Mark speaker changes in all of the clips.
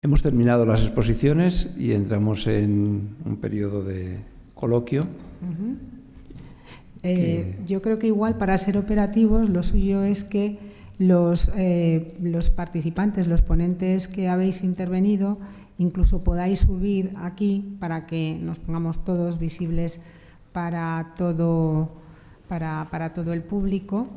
Speaker 1: Hemos terminado las exposiciones y entramos en un periodo de coloquio.
Speaker 2: Yo creo que igual para ser operativos lo suyo es que los participantes, los ponentes que habéis intervenido, incluso podáis subir aquí para que nos pongamos todos visibles para todo el público.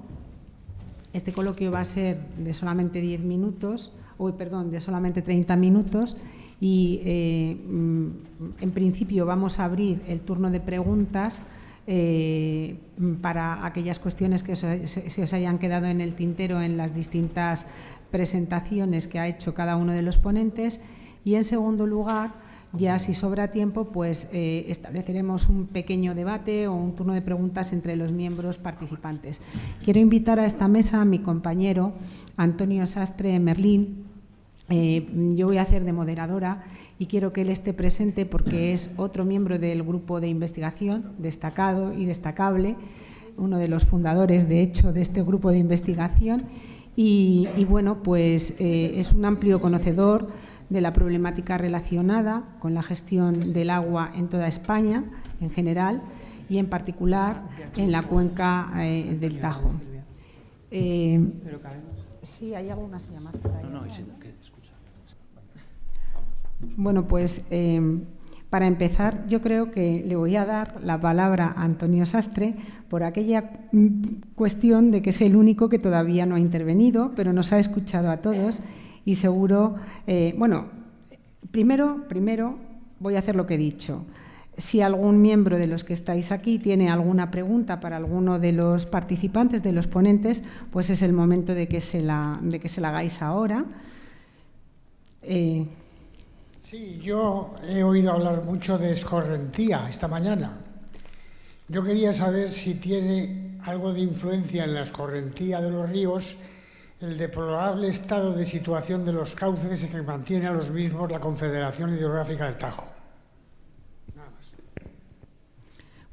Speaker 2: Este coloquio va a ser de solamente 10 minutos, de solamente 30 minutos y en principio vamos a abrir el turno de preguntas para aquellas cuestiones que se os hayan quedado en el tintero en las distintas presentaciones que ha hecho cada uno de los ponentes, y en segundo lugar, ya si sobra tiempo, pues estableceremos un pequeño debate o un turno de preguntas entre los miembros participantes. Quiero invitar a esta mesa a mi compañero Antonio Sastre Merlín. Yo voy a hacer de moderadora y quiero que él esté presente porque es otro miembro del grupo de investigación, destacado y destacable, uno de los fundadores, de hecho, de este grupo de investigación y bueno, pues es un amplio conocedor de la problemática relacionada con la gestión del agua en toda España, en general, y en particular en la cuenca del Tajo. Sí, hay alguna silla más por ahí. Bueno, pues para empezar, yo creo que le voy a dar la palabra a Antonio Sastre por aquella cuestión de que es el único que todavía no ha intervenido, pero nos ha escuchado a todos y seguro, primero voy a hacer lo que he dicho. Si algún miembro de los que estáis aquí tiene alguna pregunta para alguno de los participantes, de los ponentes, pues es el momento de que se la hagáis ahora.
Speaker 3: Sí, yo he oído hablar mucho de escorrentía esta mañana. Yo quería saber si tiene algo de influencia en la escorrentía de los ríos el deplorable estado de situación de los cauces que mantiene a los mismos la Confederación Hidrográfica del Tajo. Nada más.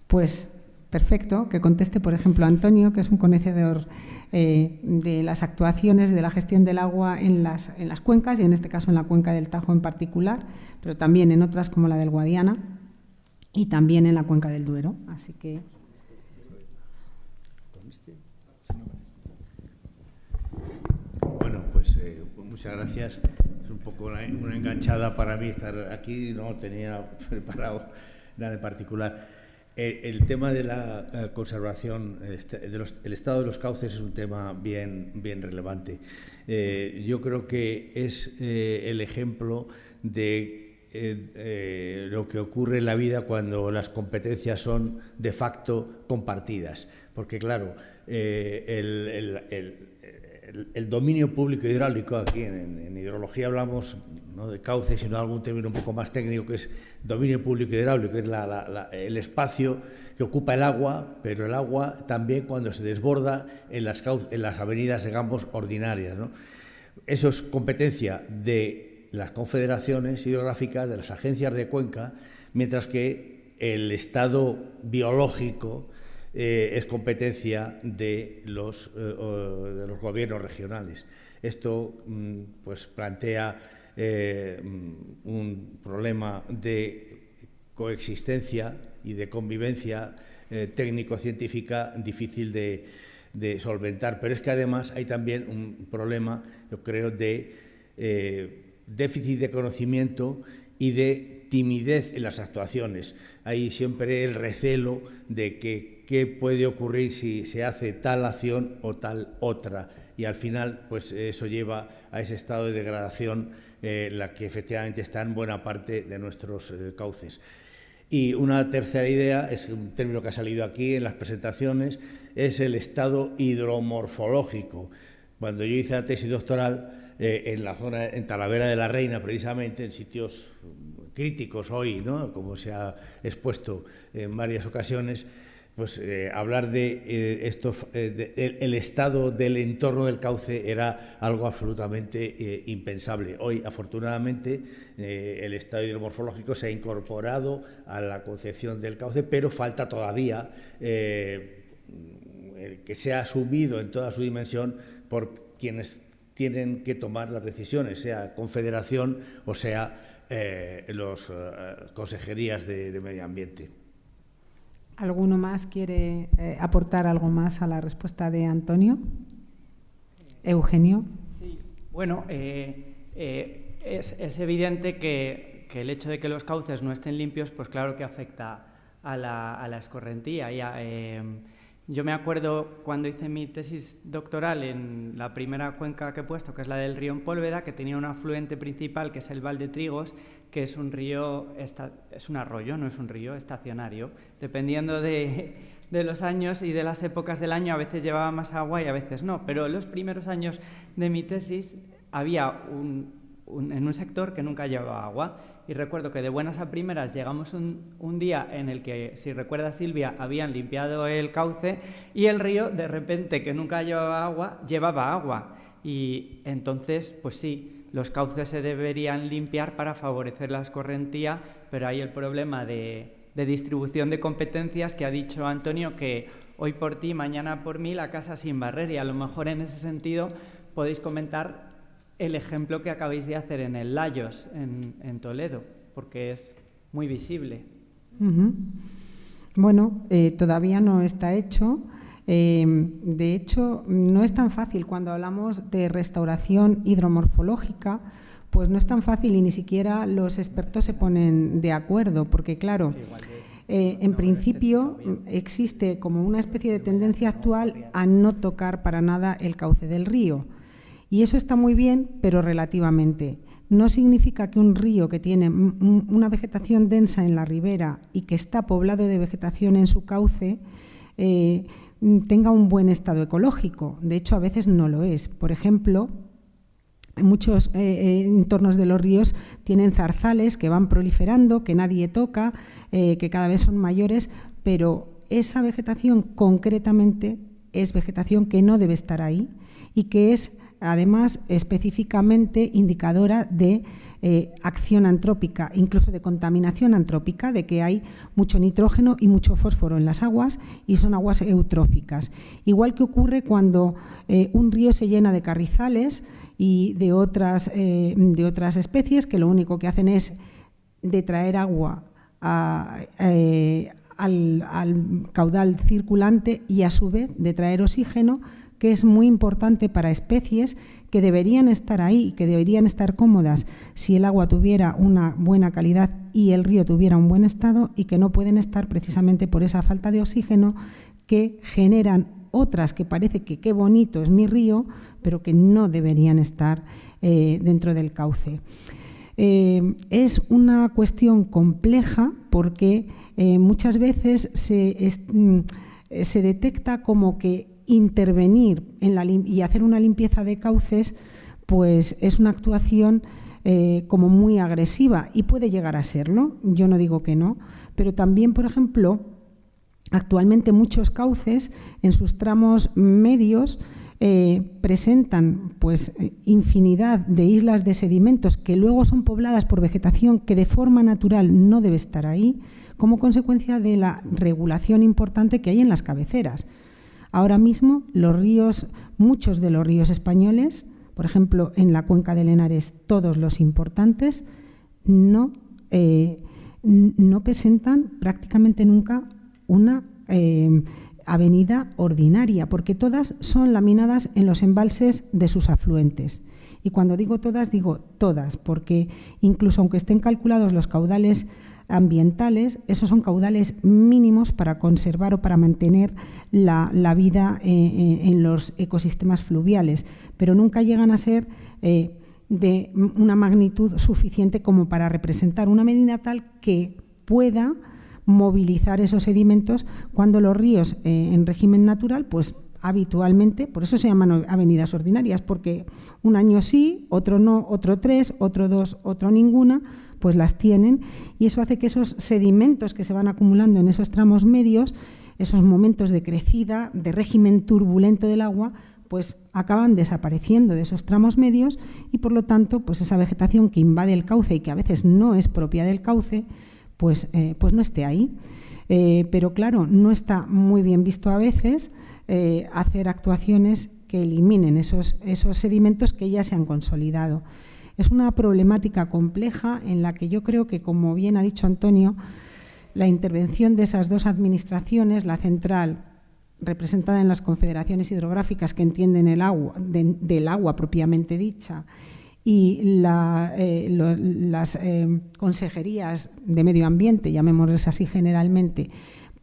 Speaker 2: Pues perfecto, que conteste, por ejemplo, Antonio, que es un conocedor de las actuaciones de la gestión del agua en las cuencas y en este caso en la cuenca del Tajo en particular, pero también en otras como la del Guadiana y también en la cuenca del Duero. Así que…
Speaker 4: Bueno, pues muchas gracias. Es un poco una enganchada para mí estar aquí, no tenía preparado nada en particular. El tema de la conservación, el estado de los cauces es un tema bien relevante. Yo creo que es el ejemplo de lo que ocurre en la vida cuando las competencias son de facto compartidas. Porque, claro, el dominio público hidráulico, aquí en hidrología hablamos no de cauces, sino de algún término un poco más técnico, que es dominio público hidráulico, es el espacio que ocupa el agua, pero el agua también cuando se desborda en las avenidas, digamos, ordinarias, ¿no? Eso es competencia de las confederaciones hidrográficas, de las agencias de cuenca, mientras que el estado biológico es competencia de los gobiernos regionales. Esto pues plantea un problema de coexistencia y de convivencia técnico-científica difícil de solventar, pero es que además hay también un problema, yo creo, de déficit de conocimiento y de timidez en las actuaciones. Hay siempre el recelo de que qué puede ocurrir si se hace tal acción o tal otra, y al final pues eso lleva a ese estado de degradación la que efectivamente está en buena parte de nuestros cauces. Y una tercera idea, es un término que ha salido aquí en las presentaciones, es el estado hidromorfológico. Cuando yo hice la tesis doctoral en la zona, en Talavera de la Reina, precisamente, en sitios críticos hoy, ¿no?, como se ha expuesto en varias ocasiones, pues hablar de el estado del entorno del cauce era algo absolutamente impensable. Hoy, afortunadamente, el estado hidromorfológico se ha incorporado a la concepción del cauce, pero falta todavía que sea asumido en toda su dimensión por quienes tienen que tomar las decisiones, sea Confederación o sea las consejerías de Medio Ambiente.
Speaker 2: ¿Alguno más quiere aportar algo más a la respuesta de Antonio? Eugenio.
Speaker 5: Sí, bueno, es evidente que el hecho de que los cauces no estén limpios, pues claro que afecta a la escorrentía. Yo me acuerdo cuando hice mi tesis doctoral en la primera cuenca que he puesto, que es la del río Empólveda, que tenía un afluente principal, que es el Valdetrigos, que es un río, es un arroyo, no es un río, estacionario. Dependiendo de los años y de las épocas del año, a veces llevaba más agua y a veces no. Pero en los primeros años de mi tesis había en un sector que nunca llevaba agua. Y recuerdo que de buenas a primeras llegamos un día en el que, si recuerda Silvia, habían limpiado el cauce y el río, de repente, que nunca llevaba agua. Y entonces, pues sí, los cauces se deberían limpiar para favorecer la escorrentía, pero hay el problema de distribución de competencias que ha dicho Antonio, que hoy por ti, mañana por mí, la casa sin barrer. Y a lo mejor en ese sentido podéis comentar el ejemplo que acabáis de hacer en el Layos, en Toledo, porque es muy visible.
Speaker 2: Bueno, todavía no está hecho. De hecho, no es tan fácil. Cuando hablamos de restauración hidromorfológica, pues no es tan fácil y ni siquiera los expertos se ponen de acuerdo, porque claro, en principio existe como una especie de tendencia actual a no tocar para nada el cauce del río. Y eso está muy bien, pero relativamente. No significa que un río que tiene una vegetación densa en la ribera y que está poblado de vegetación en su cauce tenga un buen estado ecológico. De hecho, a veces no lo es. Por ejemplo, muchos entornos de los ríos tienen zarzales que van proliferando, que nadie toca, que cada vez son mayores, pero esa vegetación concretamente es vegetación que no debe estar ahí y que es además específicamente indicadora de acción antrópica, incluso de contaminación antrópica, de que hay mucho nitrógeno y mucho fósforo en las aguas y son aguas eutróficas. Igual que ocurre cuando un río se llena de carrizales y de otras especies que lo único que hacen es detraer agua al caudal circulante y a su vez detraer oxígeno, que es muy importante para especies que deberían estar ahí, que deberían estar cómodas si el agua tuviera una buena calidad y el río tuviera un buen estado, y que no pueden estar precisamente por esa falta de oxígeno que generan otras que parece que qué bonito es mi río, pero que no deberían estar dentro del cauce. Es una cuestión compleja porque muchas veces se detecta como que intervenir y hacer una limpieza de cauces pues es una actuación como muy agresiva, y puede llegar a serlo, yo no digo que no, pero también, por ejemplo, actualmente muchos cauces en sus tramos medios presentan pues infinidad de islas de sedimentos que luego son pobladas por vegetación que de forma natural no debe estar ahí, como consecuencia de la regulación importante que hay en las cabeceras. Ahora mismo muchos de los ríos españoles, por ejemplo en la cuenca del Henares, todos los importantes, no presentan prácticamente nunca una avenida ordinaria, porque todas son laminadas en los embalses de sus afluentes. Y cuando digo todas, porque incluso aunque estén calculados los caudales ambientales, esos son caudales mínimos para conservar o para mantener la vida en los ecosistemas fluviales, pero nunca llegan a ser de una magnitud suficiente como para representar una medida tal que pueda movilizar esos sedimentos cuando los ríos en régimen natural, pues habitualmente, por eso se llaman avenidas ordinarias, porque un año sí, otro no, otro 3, otro 2, otro ninguna, pues las tienen, y eso hace que esos sedimentos que se van acumulando en esos tramos medios, esos momentos de crecida, de régimen turbulento del agua, pues acaban desapareciendo de esos tramos medios, y por lo tanto, pues esa vegetación que invade el cauce y que a veces no es propia del cauce, pues no esté ahí. Pero claro, no está muy bien visto a veces hacer actuaciones que eliminen esos sedimentos que ya se han consolidado. Es una problemática compleja en la que yo creo que, como bien ha dicho Antonio, la intervención de esas dos administraciones, la central representada en las confederaciones hidrográficas que entienden el agua, del agua propiamente dicha, y las consejerías de medio ambiente, llamémosles así generalmente,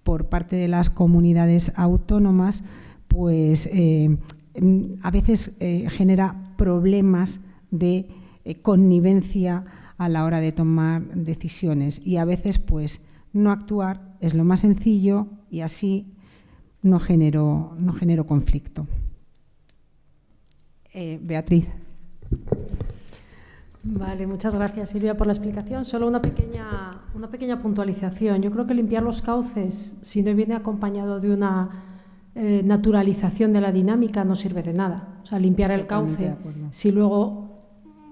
Speaker 2: por parte de las comunidades autónomas, pues a veces genera problemas de connivencia a la hora de tomar decisiones, y a veces pues no actuar es lo más sencillo y así no genero conflicto. Beatriz.
Speaker 6: Vale, muchas gracias, Silvia, por la explicación. Solo una pequeña puntualización. Yo creo que limpiar los cauces, si no viene acompañado de una naturalización de la dinámica, no sirve de nada. O sea, limpiar el cauce, si luego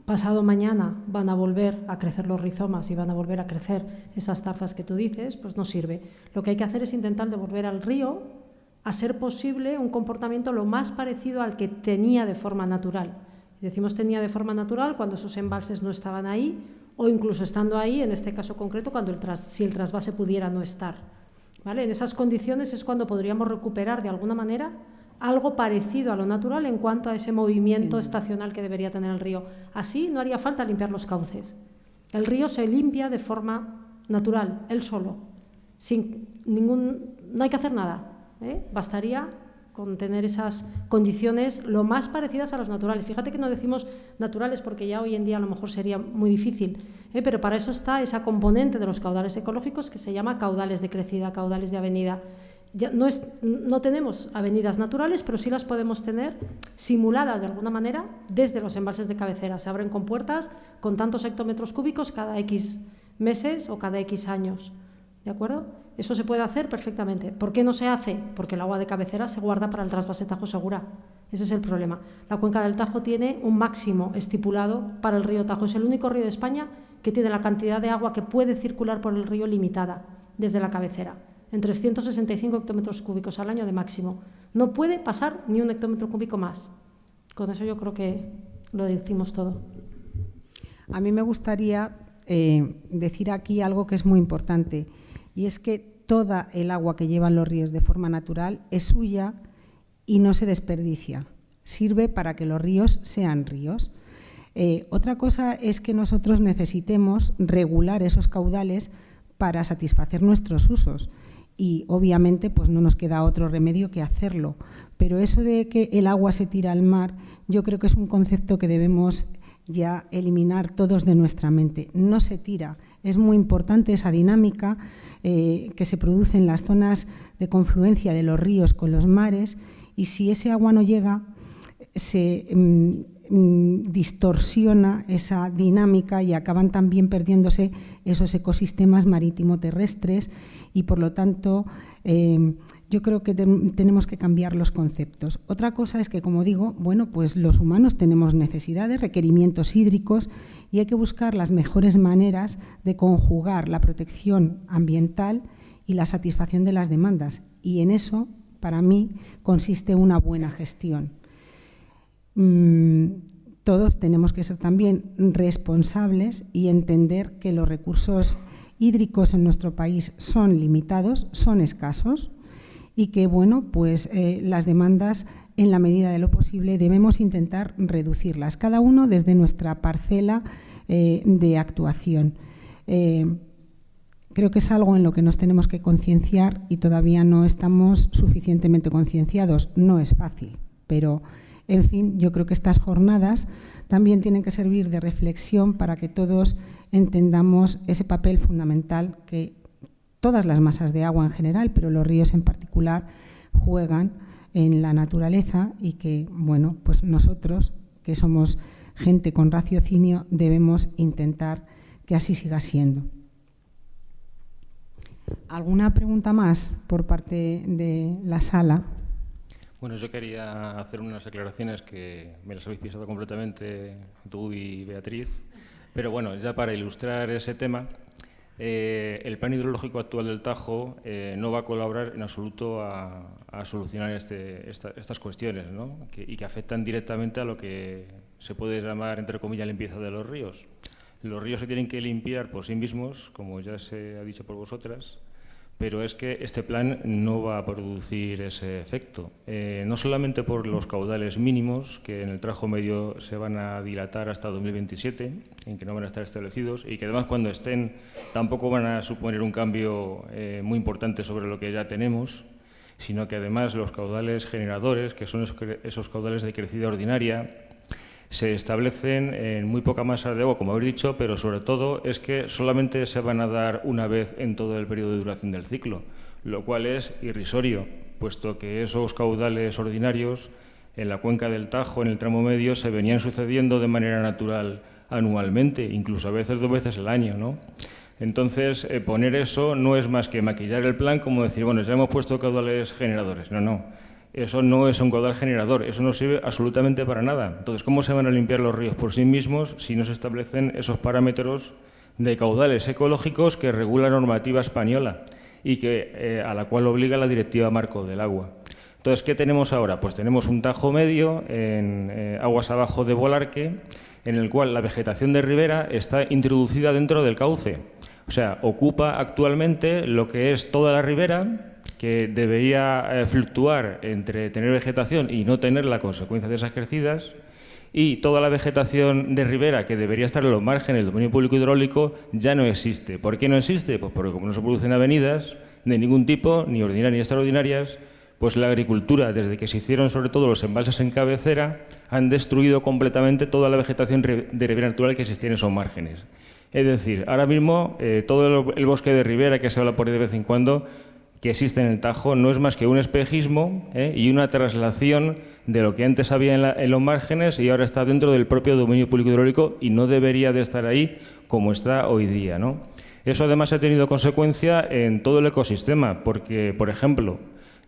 Speaker 6: pasado mañana van a volver a crecer los rizomas y van a volver a crecer esas zarzas que tú dices, pues no sirve. Lo que hay que hacer es intentar devolver al río, a ser posible, un comportamiento lo más parecido al que tenía de forma natural. Decimos tenía de forma natural cuando esos embalses no estaban ahí, o incluso estando ahí, en este caso concreto, si el trasvase pudiera no estar. ¿Vale? En esas condiciones es cuando podríamos recuperar de alguna manera algo parecido a lo natural en cuanto a ese movimiento estacional que debería tener el río. Así no haría falta limpiar los cauces. El río se limpia de forma natural, él solo, no hay que hacer nada. Bastaría con tener esas condiciones lo más parecidas a las naturales. Fíjate que no decimos naturales porque ya hoy en día a lo mejor sería muy difícil, pero para eso está esa componente de los caudales ecológicos que se llama caudales de crecida, caudales de avenida. Ya no tenemos avenidas naturales, pero sí las podemos tener simuladas de alguna manera desde los embalses de cabecera. Se abren con puertas con tantos hectómetros cúbicos cada X meses o cada X años. ¿De acuerdo? Eso se puede hacer perfectamente. ¿Por qué no se hace? Porque el agua de cabecera se guarda para el trasvase Tajo Segura. Ese es el problema. La cuenca del Tajo tiene un máximo estipulado para el río Tajo. Es el único río de España que tiene la cantidad de agua que puede circular por el río limitada desde la cabecera, en 365 hectómetros cúbicos al año de máximo. No puede pasar ni un hectómetro cúbico más. Con eso yo creo que lo decimos todo.
Speaker 2: A mí me gustaría decir aquí algo que es muy importante, y es que toda el agua que llevan los ríos de forma natural es suya y no se desperdicia. Sirve para que los ríos sean ríos. Otra cosa es que nosotros necesitemos regular esos caudales para satisfacer nuestros usos. Y obviamente pues no nos queda otro remedio que hacerlo. Pero eso de que el agua se tira al mar, yo creo que es un concepto que debemos ya eliminar todos de nuestra mente. No se tira. Es muy importante esa dinámica que se produce en las zonas de confluencia de los ríos con los mares, y si ese agua no llega, se distorsiona esa dinámica y acaban también perdiéndose esos ecosistemas marítimo-terrestres, y por lo tanto yo creo que tenemos que cambiar los conceptos. Otra cosa es que, como digo, bueno, pues los humanos tenemos necesidades, requerimientos hídricos, y hay que buscar las mejores maneras de conjugar la protección ambiental y la satisfacción de las demandas, y en eso, para mí, consiste una buena gestión. Todos tenemos que ser también responsables y entender que los recursos hídricos en nuestro país son limitados, son escasos, y que bueno, pues las demandas, en la medida de lo posible, debemos intentar reducirlas, cada uno desde nuestra parcela de actuación. Creo que es algo en lo que nos tenemos que concienciar y todavía no estamos suficientemente concienciados. No es fácil, pero en fin, yo creo que estas jornadas también tienen que servir de reflexión para que todos entendamos ese papel fundamental que todas las masas de agua en general, pero los ríos en particular, juegan en la naturaleza, y que, bueno, pues nosotros, que somos gente con raciocinio, debemos intentar que así siga siendo. ¿Alguna pregunta más por parte de la sala?
Speaker 7: Bueno, yo quería hacer unas aclaraciones que me las habéis pisado completamente tú y Beatriz, pero bueno, ya para ilustrar ese tema, el plan hidrológico actual del Tajo no va a colaborar en absoluto a solucionar estas cuestiones, ¿no? y que afectan directamente a lo que se puede llamar, entre comillas, limpieza de los ríos. Los ríos se tienen que limpiar por sí mismos, como ya se ha dicho por vosotras, pero es que este plan no va a producir ese efecto. No solamente por los caudales mínimos, que en el Tajo medio se van a dilatar hasta 2027, en que no van a estar establecidos, y que además cuando estén tampoco van a suponer un cambio muy importante sobre lo que ya tenemos, sino que además los caudales generadores, que son esos caudales de crecida ordinaria, se establecen en muy poca masa de agua, como habéis dicho, pero sobre todo es que solamente se van a dar una vez en todo el periodo de duración del ciclo, lo cual es irrisorio, puesto que esos caudales ordinarios en la cuenca del Tajo, en el tramo medio, se venían sucediendo de manera natural anualmente, incluso a veces 2 veces al año, ¿no? Entonces, poner eso no es más que maquillar el plan, como decir, bueno, ya hemos puesto caudales generadores. No, no. Eso no es un caudal generador, eso no sirve absolutamente para nada. Entonces, ¿cómo se van a limpiar los ríos por sí mismos si no se establecen esos parámetros de caudales ecológicos que regula la normativa española y que, a la cual obliga la Directiva Marco del Agua? Entonces, ¿qué tenemos ahora? Pues tenemos un Tajo medio en aguas abajo de Bolarque, en el cual la vegetación de ribera está introducida dentro del cauce. O sea, ocupa actualmente lo que es toda la ribera, que debería fluctuar entre tener vegetación y no tener la consecuencia de esas crecidas, y toda la vegetación de ribera que debería estar en los márgenes del dominio público hidráulico ya no existe. ¿Por qué no existe? Pues porque como no se producen avenidas de ningún tipo, ni ordinarias ni extraordinarias, pues la agricultura, desde que se hicieron sobre todo los embalses en cabecera, han destruido completamente toda la vegetación de ribera natural que existía en esos márgenes. Es decir, ahora mismo todo el bosque de ribera que se habla por ahí de vez en cuando, que existe en el Tajo, no es más que un espejismo y una traslación de lo que antes había en los márgenes y ahora está dentro del propio dominio público hidráulico y no debería de estar ahí como está hoy día, ¿no? Eso además ha tenido consecuencia en todo el ecosistema, porque, por ejemplo,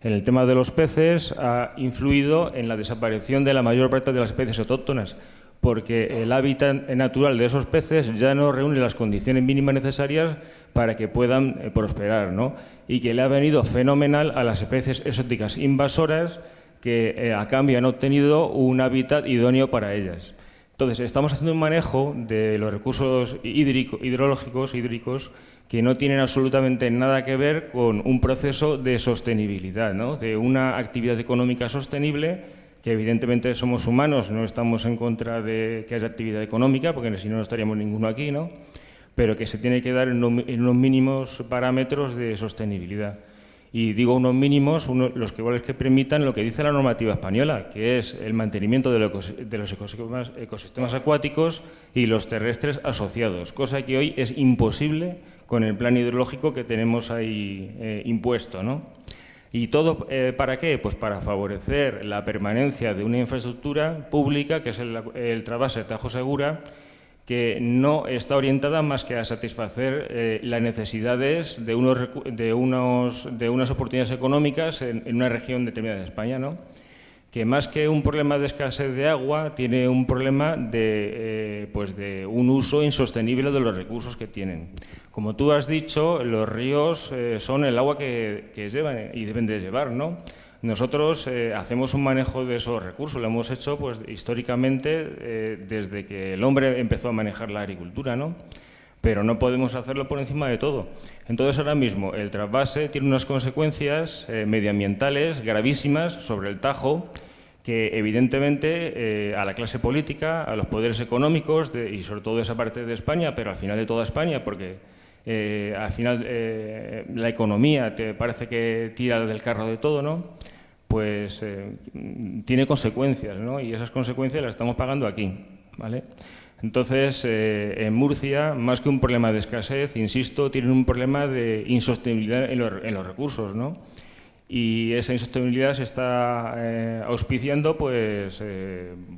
Speaker 7: en el tema de los peces ha influido en la desaparición de la mayor parte de las especies autóctonas, porque el hábitat natural de esos peces ya no reúne las condiciones mínimas necesarias para que puedan prosperar, ¿no? Y que le ha venido fenomenal a las especies exóticas invasoras que a cambio han obtenido un hábitat idóneo para ellas. Entonces, estamos haciendo un manejo de los recursos hidrológicos, hídricos, que no tienen absolutamente nada que ver con un proceso de sostenibilidad, ¿no? De una actividad económica sostenible, que evidentemente somos humanos, no estamos en contra de que haya actividad económica, porque si no, no estaríamos ninguno aquí, ¿no? Pero que se tiene que dar en unos mínimos parámetros de sostenibilidad. Y digo unos mínimos, los que permitan lo que dice la normativa española, que es el mantenimiento de los ecosistemas acuáticos y los terrestres asociados, cosa que hoy es imposible con el plan hidrológico que tenemos ahí impuesto, ¿no? ¿Y todo para qué? Pues para favorecer la permanencia de una infraestructura pública, que es el trasvase Tajo Segura, que no está orientada más que a satisfacer las necesidades de unas oportunidades económicas en una región determinada de España, ¿no? Que más que un problema de escasez de agua, tiene un problema de un uso insostenible de los recursos que tienen. Como tú has dicho, los ríos son el agua que llevan y deben de llevar, ¿no? Nosotros hacemos un manejo de esos recursos, lo hemos hecho pues, históricamente desde que el hombre empezó a manejar la agricultura, ¿no? Pero no podemos hacerlo por encima de todo. Entonces, ahora mismo, el trasvase tiene unas consecuencias medioambientales gravísimas sobre el Tajo, que evidentemente a la clase política, a los poderes económicos y sobre todo de esa parte de España, pero al final de toda España, porque al final la economía te parece que tira del carro de todo, ¿no? Pues tiene consecuencias, ¿no? Y esas consecuencias las estamos pagando aquí, ¿vale? Entonces, en Murcia, más que un problema de escasez, insisto, tienen un problema de insostenibilidad en los recursos, ¿no? Y esa insostenibilidad se está auspiciando pues,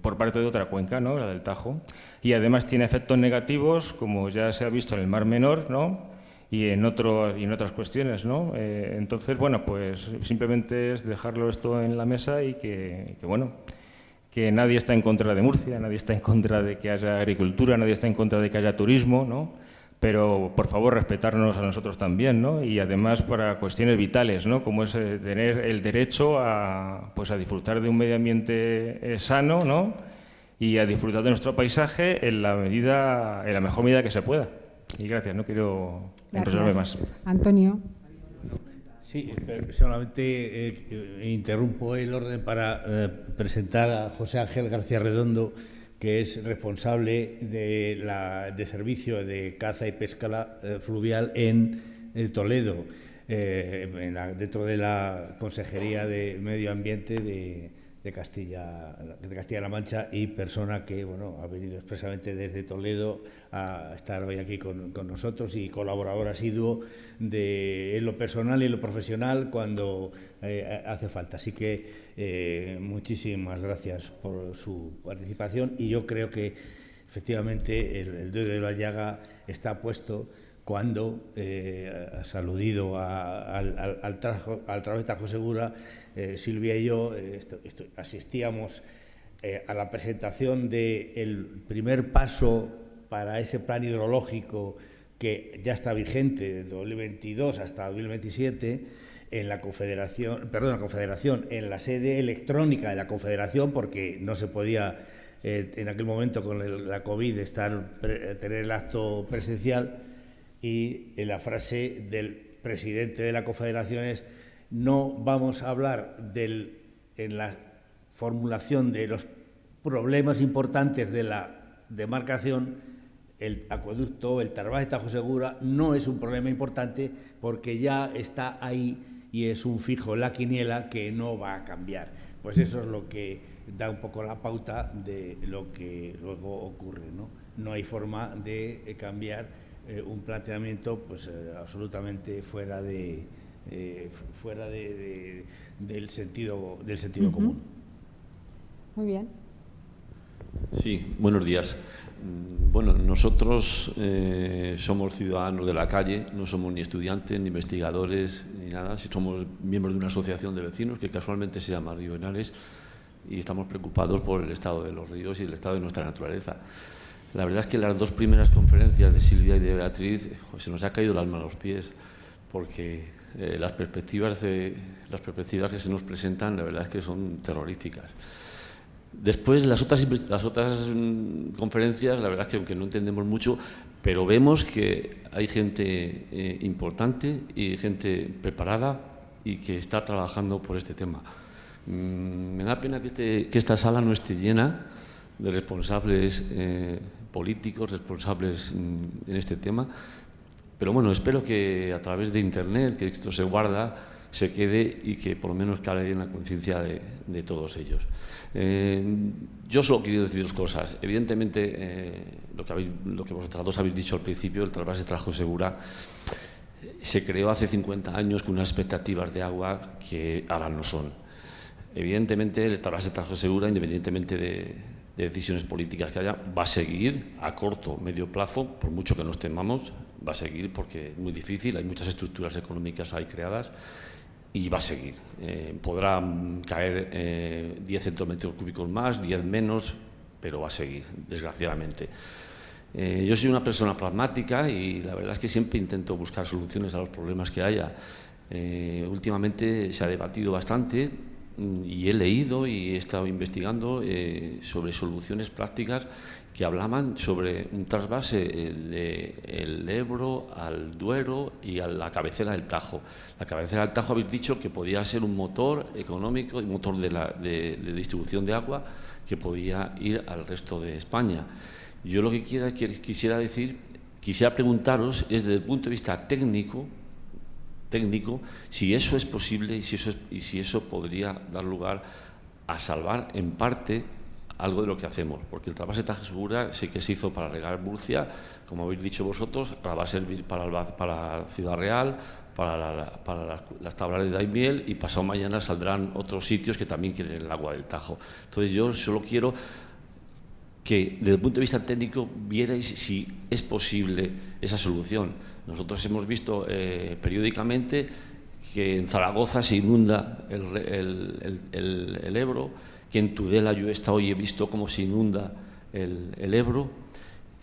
Speaker 7: por parte de otra cuenca, ¿no? La del Tajo. Y además tiene efectos negativos, como ya se ha visto en el Mar Menor, ¿no? Y en otras cuestiones, ¿no? Entonces, bueno, pues simplemente es dejarlo esto en la mesa y que nadie está en contra de Murcia, nadie está en contra de que haya agricultura, nadie está en contra de que haya turismo, ¿no? pero por favor respetarnos a nosotros también, ¿no? Y además para cuestiones vitales, ¿no? Como es tener el derecho a disfrutar de un medio ambiente sano, ¿no? Y a disfrutar de nuestro paisaje en la mejor medida que se pueda. Y gracias, no quiero enrollarme más.
Speaker 2: Antonio.
Speaker 4: Sí, solamente interrumpo el orden para presentar a José Ángel García Redondo, que es responsable de servicio de caza y pesca fluvial en Toledo, dentro de la Consejería de Medio Ambiente de Castilla-La Mancha, y persona que ha venido expresamente desde Toledo a estar hoy aquí con nosotros, y colaborador asiduo en lo personal y en lo profesional cuando hace falta. Así que muchísimas gracias por su participación, y yo creo que efectivamente el dedo de la llaga está puesto cuando has aludido al trabajo de Tajo Segura. Silvia y yo asistíamos a la presentación del primer paso para ese plan hidrológico que ya está vigente de 2022 hasta 2027 en la Confederación, en la sede electrónica de la Confederación, porque no se podía en aquel momento con la COVID tener el acto presencial, y la frase del presidente de la Confederación es: no vamos a hablar en la formulación de los problemas importantes de la demarcación. El acueducto, el Tarvaz de Tajo Segura, no es un problema importante porque ya está ahí y es un fijo en la quiniela que no va a cambiar. Pues eso es lo que da un poco la pauta de lo que luego ocurre, ¿no? No hay forma de cambiar un planteamiento absolutamente fuera del sentido común.
Speaker 2: Muy bien.
Speaker 8: Sí, buenos días. Bueno, nosotros somos ciudadanos de la calle, no somos ni estudiantes, ni investigadores, ni nada. Somos miembros de una asociación de vecinos que casualmente se llama Río Henares, y estamos preocupados por el estado de los ríos y el estado de nuestra naturaleza. La verdad es que las dos primeras conferencias de Silvia y de Beatriz se nos ha caído el alma a los pies, porque las perspectivas que se nos presentan, la verdad es que son terroríficas. Después, las otras conferencias, la verdad es que aunque no entendemos mucho, pero vemos que hay gente importante y gente preparada y que está trabajando por este tema. Me da pena que esta sala no esté llena de responsables políticos, responsables en este tema, pero bueno, espero que a través de Internet, que esto se guarda, se quede y que por lo menos caiga en la conciencia de todos ellos. Yo solo quiero decir dos cosas. Evidentemente, lo que vosotras dos habéis dicho al principio, el Tarvaz de Tajo Segura se creó hace 50 años con unas expectativas de agua que ahora no son. Evidentemente, el Tarvaz de Tajo Segura, independientemente de decisiones políticas que haya, va a seguir a corto, medio plazo, por mucho que nos temamos, va a seguir porque es muy difícil, hay muchas estructuras económicas ahí creadas, y va a seguir. Podrá caer 10 centímetros cúbicos más, 10 menos, pero va a seguir, desgraciadamente. Yo soy una persona pragmática y la verdad es que siempre intento buscar soluciones a los problemas que haya. Últimamente se ha debatido bastante y he leído y he estado investigando sobre soluciones prácticas que hablaban sobre un trasvase del Ebro al Duero y a la cabecera del Tajo. La cabecera del Tajo habéis dicho que podía ser un motor económico y motor de distribución de agua que podía ir al resto de España. Yo lo que quisiera preguntaros es, desde el punto de vista técnico, si eso es posible y si eso podría dar lugar a salvar en parte algo de lo que hacemos, porque el Tarvaz de Tajo Segura sí que se hizo para regar Murcia, como habéis dicho vosotros, ahora va a servir para Ciudad Real, para las tablas de Daimiel, y pasado mañana saldrán otros sitios que también quieren el agua del Tajo. Entonces yo solo quiero que desde el punto de vista técnico vierais si es posible esa solución. Nosotros hemos visto periódicamente que en Zaragoza se inunda el Ebro, que en Tudela yo he estado y he visto cómo se inunda el Ebro.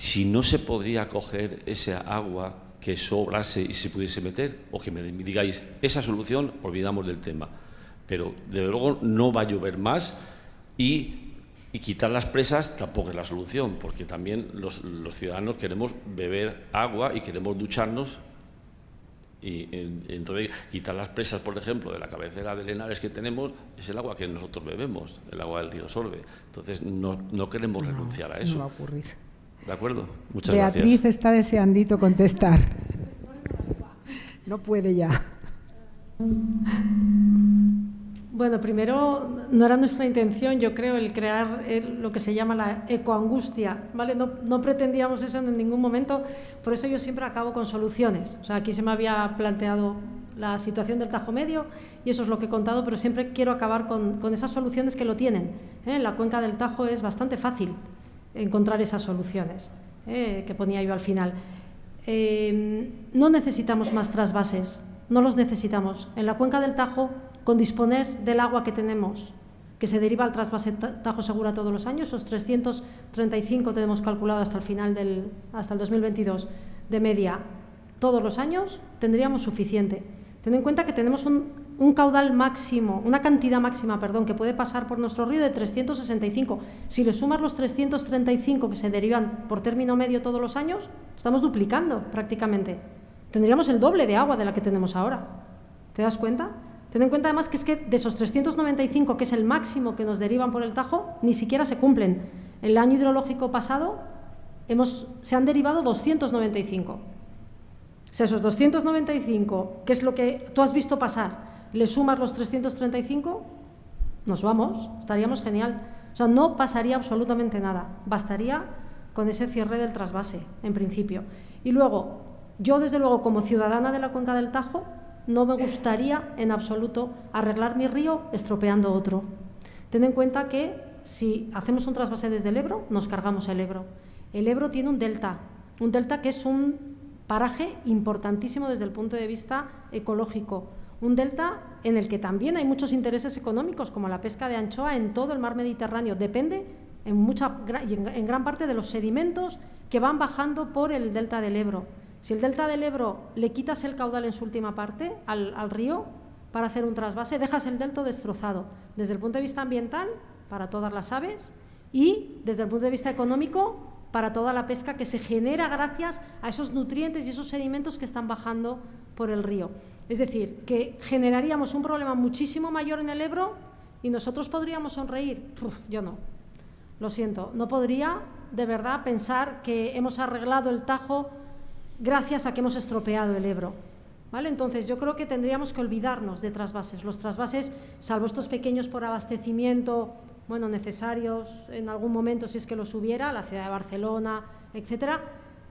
Speaker 8: si no se podría coger esa agua que sobrase y se pudiese meter, o que me digáis, esa solución, olvidamos del tema. Pero, desde luego, no va a llover más y quitar las presas tampoco es la solución, porque también los ciudadanos queremos beber agua y queremos ducharnos. Y entonces, quitar las presas, por ejemplo, de la cabecera de Henares que tenemos, es el agua que nosotros bebemos, el agua del río Sorbe. Entonces, no queremos renunciar a eso.
Speaker 2: No va a ocurrir.
Speaker 8: ¿De acuerdo? Muchas
Speaker 2: Beatriz
Speaker 8: gracias.
Speaker 2: está deseandito contestar. No puede ya.
Speaker 6: Bueno, primero, no era nuestra intención, yo creo, el crear lo que se llama la ecoangustia, ¿vale? No pretendíamos eso en ningún momento, por eso yo siempre acabo con soluciones. O sea, aquí se me había planteado la situación del Tajo Medio y eso es lo que he contado, pero siempre quiero acabar con esas soluciones que lo tienen. En la cuenca del Tajo es bastante fácil encontrar esas soluciones que ponía yo al final. No necesitamos más trasvases, no los necesitamos. En la cuenca del Tajo, con disponer del agua que tenemos, que se deriva al trasvase Tajo Segura todos los años, esos 335 tenemos calculado hasta el final hasta el 2022 de media todos los años, tendríamos suficiente. Ten en cuenta que tenemos un caudal máximo, una cantidad máxima, perdón, que puede pasar por nuestro río de 365. Si le sumas los 335 que se derivan por término medio todos los años, estamos duplicando prácticamente. Tendríamos el doble de agua de la que tenemos ahora. ¿Te das cuenta? Ten en cuenta además que es que de esos 395, que es el máximo que nos derivan por el Tajo, ni siquiera se cumplen. El año hidrológico pasado se han derivado 295. O sea, esos 295, que es lo que tú has visto pasar, le sumas los 335, nos vamos, estaríamos genial. O sea, no pasaría absolutamente nada, bastaría con ese cierre del trasvase, en principio. Y luego, yo desde luego como ciudadana de la cuenca del Tajo, no me gustaría en absoluto arreglar mi río estropeando otro. Ten en cuenta que si hacemos un trasvase desde el Ebro, nos cargamos el Ebro. El Ebro tiene un delta que es un paraje importantísimo desde el punto de vista ecológico. Un delta en el que también hay muchos intereses económicos, como la pesca de anchoa en todo el mar Mediterráneo. Depende en gran parte de los sedimentos que van bajando por el delta del Ebro. Si el delta del Ebro le quitas el caudal en su última parte al río para hacer un trasvase, dejas el delta destrozado desde el punto de vista ambiental para todas las aves y desde el punto de vista económico para toda la pesca que se genera gracias a esos nutrientes y esos sedimentos que están bajando por el río. Es decir, que generaríamos un problema muchísimo mayor en el Ebro y nosotros podríamos sonreír. Yo no, lo siento, no podría de verdad pensar que hemos arreglado el Tajo gracias a que hemos estropeado el Ebro. ¿Vale? Entonces, yo creo que tendríamos que olvidarnos de trasvases. Los trasvases, salvo estos pequeños por abastecimiento, bueno, necesarios en algún momento, si es que los hubiera, la ciudad de Barcelona, etcétera,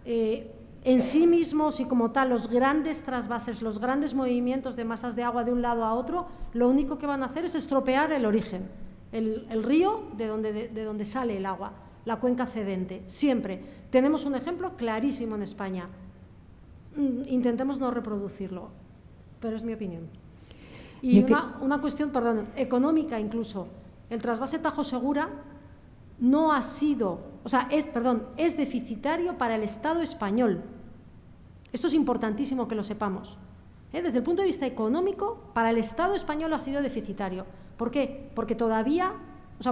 Speaker 6: en sí mismos y como tal, los grandes trasvases, los grandes movimientos de masas de agua de un lado a otro, lo único que van a hacer es estropear el origen, el río de donde sale el agua, la cuenca cedente. Siempre. Tenemos un ejemplo clarísimo en España. Intentemos no reproducirlo, pero es mi opinión. Y una cuestión, perdón, económica incluso. El trasvase Tajo Segura no ha sido, es deficitario para el Estado español. Esto es importantísimo que lo sepamos. Desde el punto de vista económico, para el Estado español ha sido deficitario. ¿Por qué? Porque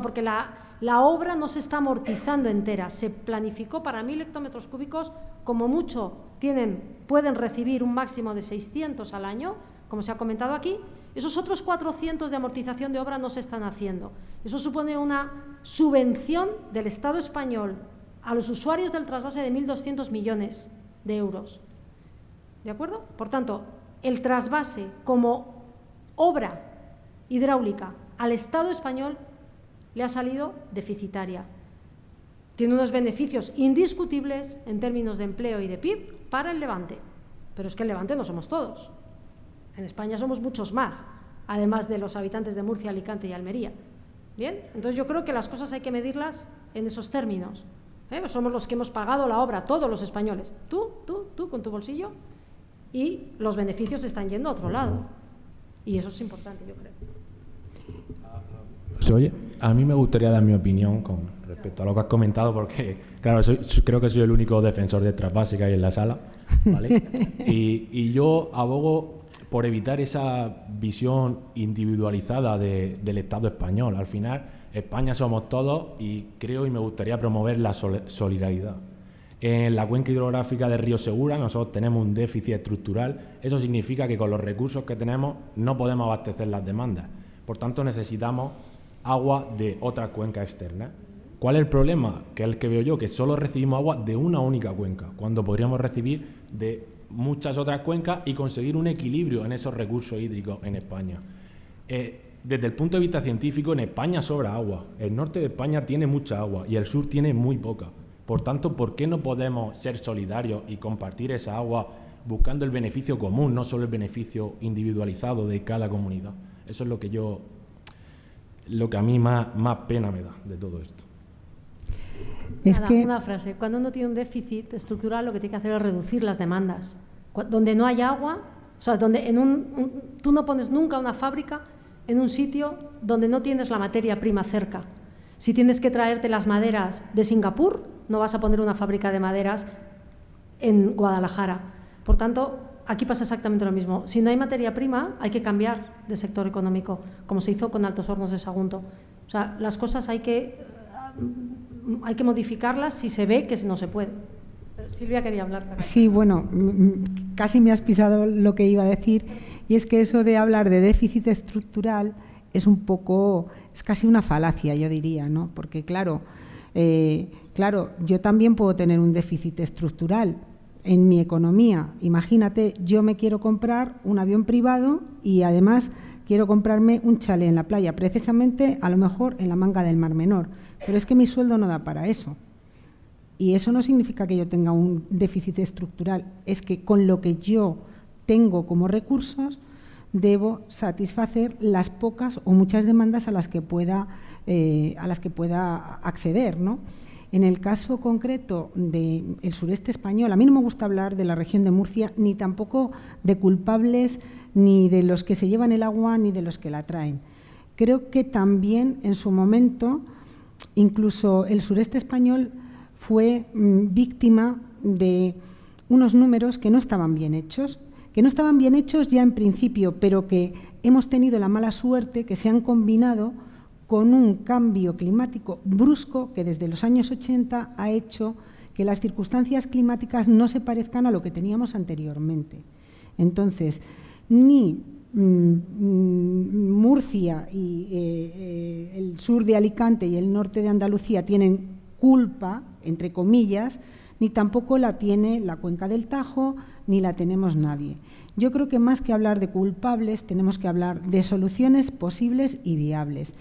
Speaker 6: porque la obra no se está amortizando entera. Se planificó para 1000 hectómetros cúbicos, como mucho pueden recibir un máximo de 600 al año, como se ha comentado aquí. Esos otros 400 de amortización de obra no se están haciendo. Eso supone una subvención del Estado español a los usuarios del trasvase de 1.200 millones de euros. ¿De acuerdo? Por tanto, el trasvase como obra hidráulica al Estado español le ha salido deficitaria. Tiene unos beneficios indiscutibles en términos de empleo y de PIB para el Levante, pero es que el Levante no somos todos. En España somos muchos más, además de los habitantes de Murcia, Alicante y Almería. Bien, entonces yo creo que las cosas hay que medirlas en esos términos. Somos los que hemos pagado la obra, todos los españoles. Tú con tu bolsillo, y los beneficios están yendo a otro lado. Y eso es importante, yo creo.
Speaker 1: ¿Se oye?
Speaker 9: a mí me gustaría dar mi opinión con respecto a lo que has comentado, porque, claro, creo que soy el único defensor de trasvase que hay en la sala, ¿vale? y yo abogo por evitar esa visión individualizada del Estado español. Al final, España somos todos y creo y me gustaría promover la solidaridad. En la cuenca hidrográfica de Río Segura nosotros tenemos un déficit estructural. Eso significa que con los recursos que tenemos no podemos abastecer las demandas. Por tanto, necesitamos agua de otras cuencas externas. ¿Cuál es el problema? Que es el que veo yo, que solo recibimos agua de una única cuenca, cuando podríamos recibir de muchas otras cuencas y conseguir un equilibrio en esos recursos hídricos en España. Desde el punto de vista científico, en España sobra agua. El norte de España tiene mucha agua y el sur tiene muy poca. Por tanto, ¿por qué no podemos ser solidarios y compartir esa agua buscando el beneficio común, no solo el beneficio individualizado de cada comunidad? Eso es lo que a mí más pena me da de todo esto.
Speaker 6: Una frase: cuando uno tiene un déficit estructural, lo que tiene que hacer es reducir las demandas. Donde no hay agua, o sea, donde tú no pones nunca una fábrica en un sitio donde no tienes la materia prima cerca. Si tienes que traerte las maderas de Singapur, no vas a poner una fábrica de maderas en Guadalajara. Por tanto, aquí pasa exactamente lo mismo. Si no hay materia prima, hay que cambiar de sector económico, como se hizo con Altos Hornos de Sagunto. O sea, las cosas hay que modificarlas si se ve que no se puede. Silvia quería hablar.
Speaker 2: Sí, bueno, casi me has pisado lo que iba a decir, y es que eso de hablar de déficit estructural es casi una falacia, yo diría, ¿no? Porque claro, yo también puedo tener un déficit estructural en mi economía. Imagínate, yo me quiero comprar un avión privado y además quiero comprarme un chalet en la playa, precisamente a lo mejor en la Manga del Mar Menor, pero es que mi sueldo no da para eso. Y eso no significa que yo tenga un déficit estructural, es que con lo que yo tengo como recursos debo satisfacer las pocas o muchas demandas a las que pueda acceder, ¿no? En el caso concreto del sureste español, a mí no me gusta hablar de la región de Murcia, ni tampoco de culpables, ni de los que se llevan el agua, ni de los que la traen. Creo que también en su momento, incluso el sureste español fue víctima de unos números que no estaban bien hechos, ya en principio, pero que hemos tenido la mala suerte que se han combinado con un cambio climático brusco que desde los años 80 ha hecho que las circunstancias climáticas no se parezcan a lo que teníamos anteriormente. Entonces, ni Murcia y el sur de Alicante y el norte de Andalucía tienen culpa, entre comillas, ni tampoco la tiene la cuenca del Tajo, ni la tenemos nadie. Yo creo que más que hablar de culpables, tenemos que hablar de soluciones posibles y viables.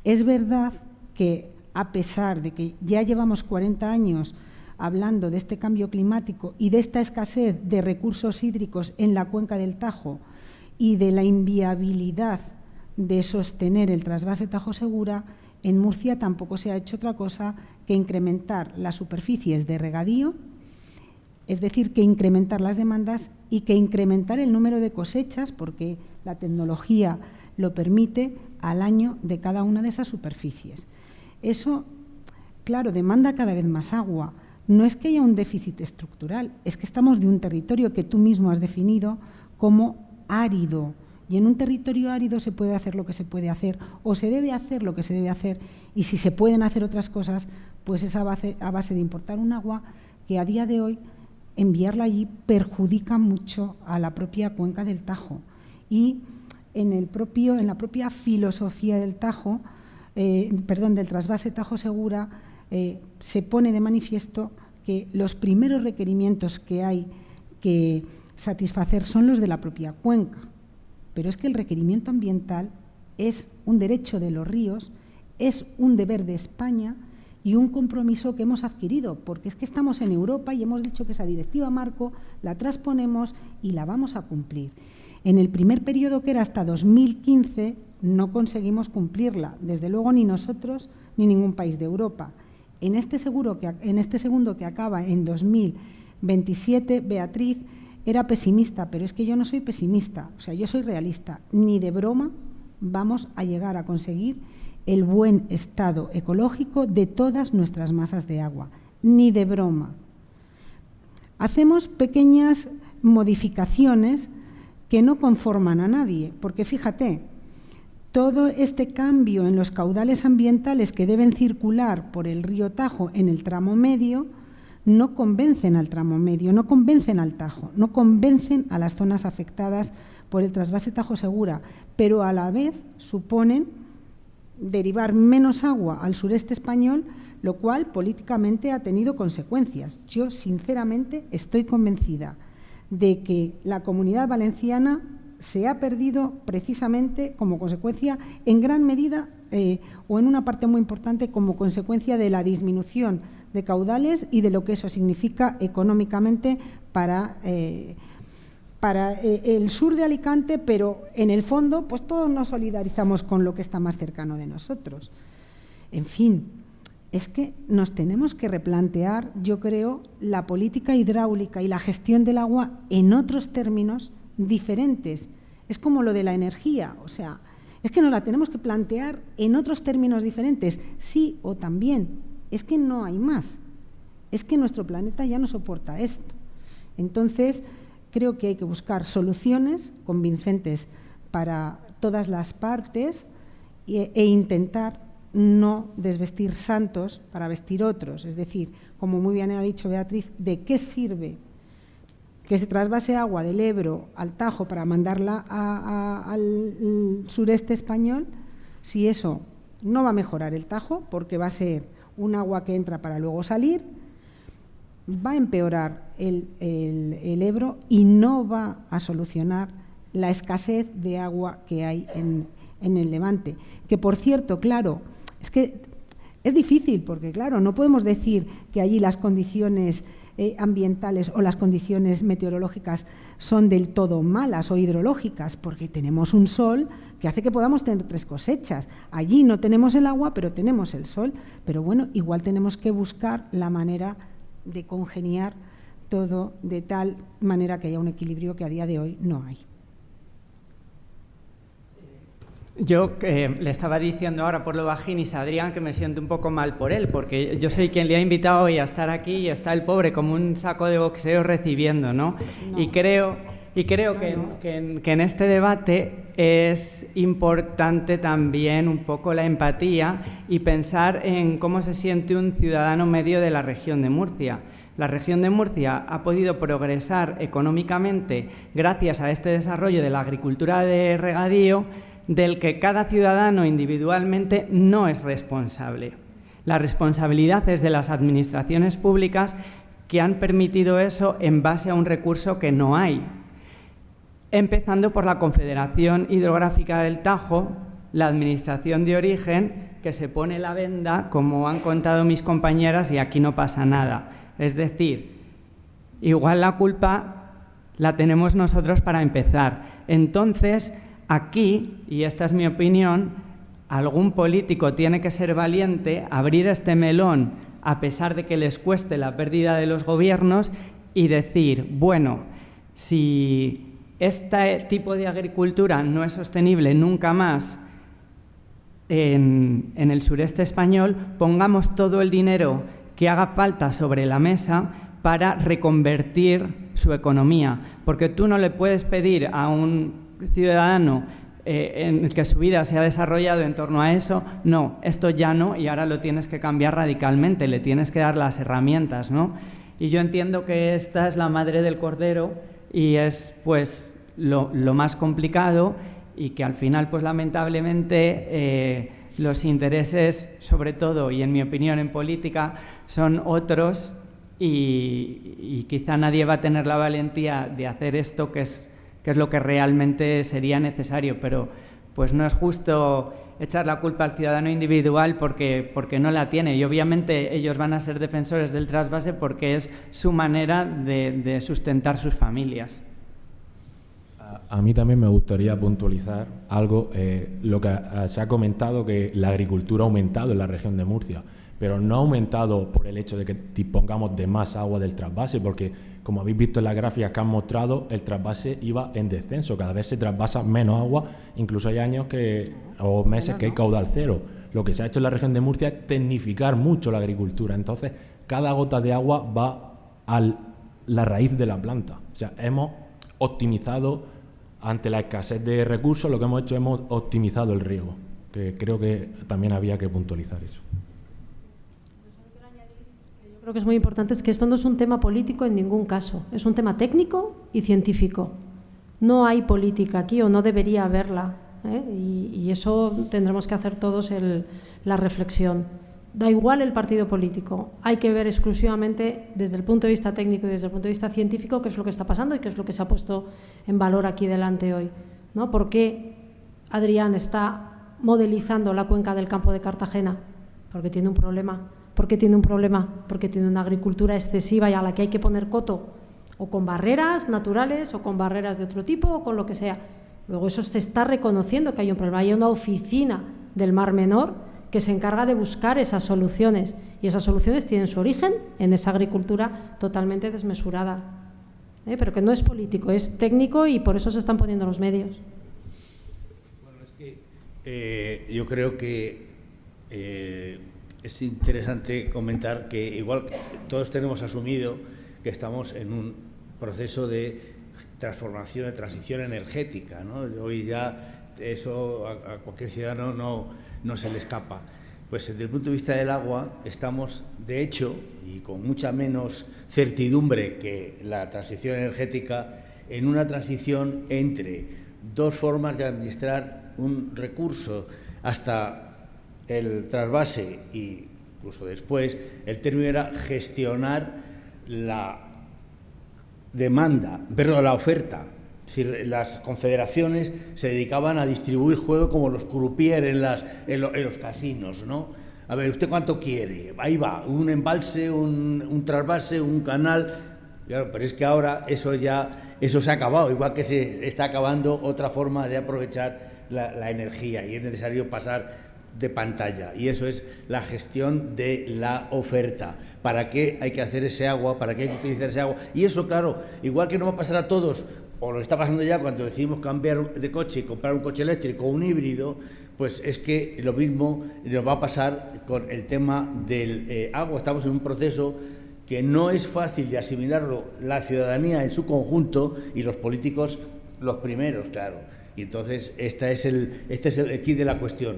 Speaker 2: Es verdad que, a pesar de que ya llevamos 40 años hablando de este cambio climático y de esta escasez de recursos hídricos en la cuenca del Tajo y de la inviabilidad de sostener el trasvase Tajo Segura, en Murcia tampoco se ha hecho otra cosa que incrementar las superficies de regadío, es decir, que incrementar las demandas y que incrementar el número de cosechas, porque la tecnología lo permite, al año de cada una de esas superficies. Eso, claro, demanda cada vez más agua. No es que haya un déficit estructural, es que estamos de un territorio que tú mismo has definido como árido. Y en un territorio árido se puede hacer lo que se puede hacer o se debe hacer lo que se debe hacer, y si se pueden hacer otras cosas, pues es a base de importar un agua que a día de hoy enviarla allí perjudica mucho a la propia cuenca del Tajo. Y en la propia filosofía del Tajo, del trasvase Tajo Segura, se pone de manifiesto que los primeros requerimientos que hay que satisfacer son los de la propia cuenca. Pero es que el requerimiento ambiental es un derecho de los ríos, es un deber de España y un compromiso que hemos adquirido, porque es que estamos en Europa y hemos dicho que esa directiva marco la transponemos y la vamos a cumplir. En el primer periodo, que era hasta 2015, no conseguimos cumplirla, desde luego ni nosotros ni ningún país de Europa. En este segundo que acaba en 2027, Beatriz era pesimista, pero es que yo no soy pesimista, o sea, yo soy realista. Ni de broma vamos a llegar a conseguir el buen estado ecológico de todas nuestras masas de agua, ni de broma. Hacemos pequeñas modificaciones que no conforman a nadie, porque fíjate, todo este cambio en los caudales ambientales que deben circular por el río Tajo en el tramo medio no convencen al tramo medio, no convencen al Tajo, no convencen a las zonas afectadas por el trasvase Tajo Segura, pero a la vez suponen derivar menos agua al sureste español, lo cual políticamente ha tenido consecuencias. Yo, sinceramente, estoy convencida de que la Comunidad Valenciana se ha perdido precisamente como consecuencia, en gran medida o en una parte muy importante, como consecuencia de la disminución de caudales y de lo que eso significa económicamente para el sur de Alicante, pero en el fondo pues todos nos solidarizamos con lo que está más cercano de nosotros. En fin, es que nos tenemos que replantear, yo creo, la política hidráulica y la gestión del agua en otros términos diferentes. Es como lo de la energía, o sea, es que nos la tenemos que plantear en otros términos diferentes, sí o también. Es que no hay más, es que nuestro planeta ya no soporta esto. Entonces, creo que hay que buscar soluciones convincentes para todas las partes e intentar no desvestir santos para vestir otros. Es decir, como muy bien ha dicho Beatriz, ¿de qué sirve que se trasvase agua del Ebro al Tajo para mandarla al sureste español si eso no va a mejorar el Tajo, porque va a ser un agua que entra para luego salir, va a empeorar el Ebro y no va a solucionar la escasez de agua que hay en el Levante? Que, por cierto, claro, es que es difícil porque, claro, no podemos decir que allí las condiciones ambientales o las condiciones meteorológicas son del todo malas o hidrológicas, porque tenemos un sol que hace que podamos tener 3 cosechas. Allí no tenemos el agua, pero tenemos el sol. Pero bueno, igual tenemos que buscar la manera de congeniar todo de tal manera que haya un equilibrio que a día de hoy no hay.
Speaker 5: Yo le estaba diciendo ahora por lo bajinis a Adrián que me siento un poco mal por él, porque yo soy quien le ha invitado hoy a estar aquí y está el pobre como un saco de boxeo recibiendo, ¿no? Y creo que en este debate es importante también un poco la empatía y pensar en cómo se siente un ciudadano medio de la región de Murcia. La región de Murcia ha podido progresar económicamente gracias a este desarrollo de la agricultura de regadío, del que cada ciudadano individualmente no es responsable. La responsabilidad es de las administraciones públicas que han permitido eso en base a un recurso que no hay. Empezando por la Confederación Hidrográfica del Tajo, la administración de origen, que se pone la venda, como han contado mis compañeras, y aquí no pasa nada. Es decir, igual la culpa la tenemos nosotros para empezar. Entonces, aquí, y esta es mi opinión, algún político tiene que ser valiente, abrir este melón a pesar de que les cueste la pérdida de los gobiernos y decir, bueno, si este tipo de agricultura no es sostenible nunca más en el sureste español, pongamos todo el dinero que haga falta sobre la mesa para reconvertir su economía, porque tú no le puedes pedir a un ciudadano en el que su vida se ha desarrollado en torno a eso, no, esto ya no, y ahora lo tienes que cambiar radicalmente, le tienes que dar las herramientas, ¿no? Y yo entiendo que esta es la madre del cordero y es pues lo más complicado, y que al final pues lamentablemente los intereses, sobre todo, y en mi opinión en política, son otros, y quizá nadie va a tener la valentía de hacer esto que es lo que realmente sería necesario, pero pues no es justo echar la culpa al ciudadano individual porque no la tiene, y obviamente ellos van a ser defensores del trasvase porque es su manera de sustentar sus familias.
Speaker 9: A mí también me gustaría puntualizar algo, lo que se ha comentado, que la agricultura ha aumentado en la región de Murcia, pero no ha aumentado por el hecho de que dispongamos de más agua del trasvase, porque como habéis visto en las gráficas que han mostrado, el trasvase iba en descenso, cada vez se trasvasa menos agua, incluso hay años o meses que hay caudal cero. lo que se ha hecho en la región de Murcia es tecnificar mucho la agricultura. Entonces, cada gota de agua va a la raíz de la planta. O sea, hemos optimizado, ante la escasez de recursos, lo que hemos hecho, hemos optimizado el riego, que creo que también había que puntualizar eso.
Speaker 6: Yo creo que es muy importante es que esto no es un tema político en ningún caso, es un tema técnico y científico. No hay política aquí, o no debería haberla, ¿eh? Y eso tendremos que hacer todos la reflexión. Da igual el partido político, hay que ver exclusivamente desde el punto de vista técnico y desde el punto de vista científico qué es lo que está pasando y qué es lo que se ha puesto en valor aquí delante hoy, ¿no? ¿Por qué Adrián está modelizando la cuenca del campo de Cartagena? Porque tiene un problema. ¿Por qué tiene un problema? Porque tiene una agricultura excesiva y a la que hay que poner coto, o con barreras naturales o con barreras de otro tipo o con lo que sea. Luego eso se está reconociendo que hay un problema. Hay una oficina del Mar Menor que se encarga de buscar esas soluciones, y esas soluciones tienen su origen en esa agricultura totalmente desmesurada, pero que no es político, es técnico, y por eso se están poniendo los medios.
Speaker 4: Bueno, es que yo creo que es interesante comentar que igual todos tenemos asumido que estamos en un proceso de transformación, de transición energética, ¿no? Hoy ya eso a cualquier ciudadano no se le escapa. Pues desde el punto de vista del agua estamos, de hecho, y con mucha menos certidumbre que la transición energética, en una transición entre dos formas de administrar un recurso hasta el trasvase y incluso después. El término era gestionar la demanda, perdón, la oferta. Es decir, las confederaciones se dedicaban a distribuir juego como los croupiers en los casinos, ¿no? A ver, ¿usted cuánto quiere? Ahí va, un embalse, un trasvase, un canal. Claro, pero es que ahora eso se ha acabado, igual que se está acabando otra forma de aprovechar la energía, y es necesario pasar de pantalla, y eso es la gestión de la oferta. ¿Para qué hay que hacer ese agua? ¿Para qué hay que utilizar ese agua? Y eso, claro, igual que no va a pasar a todos, o lo está pasando ya cuando decidimos cambiar de coche y comprar un coche eléctrico o un híbrido, pues es que lo mismo nos va a pasar con el tema del agua. Estamos en un proceso que no es fácil de asimilarlo la ciudadanía en su conjunto, y los políticos los primeros, claro. Y entonces este es el quid de la cuestión.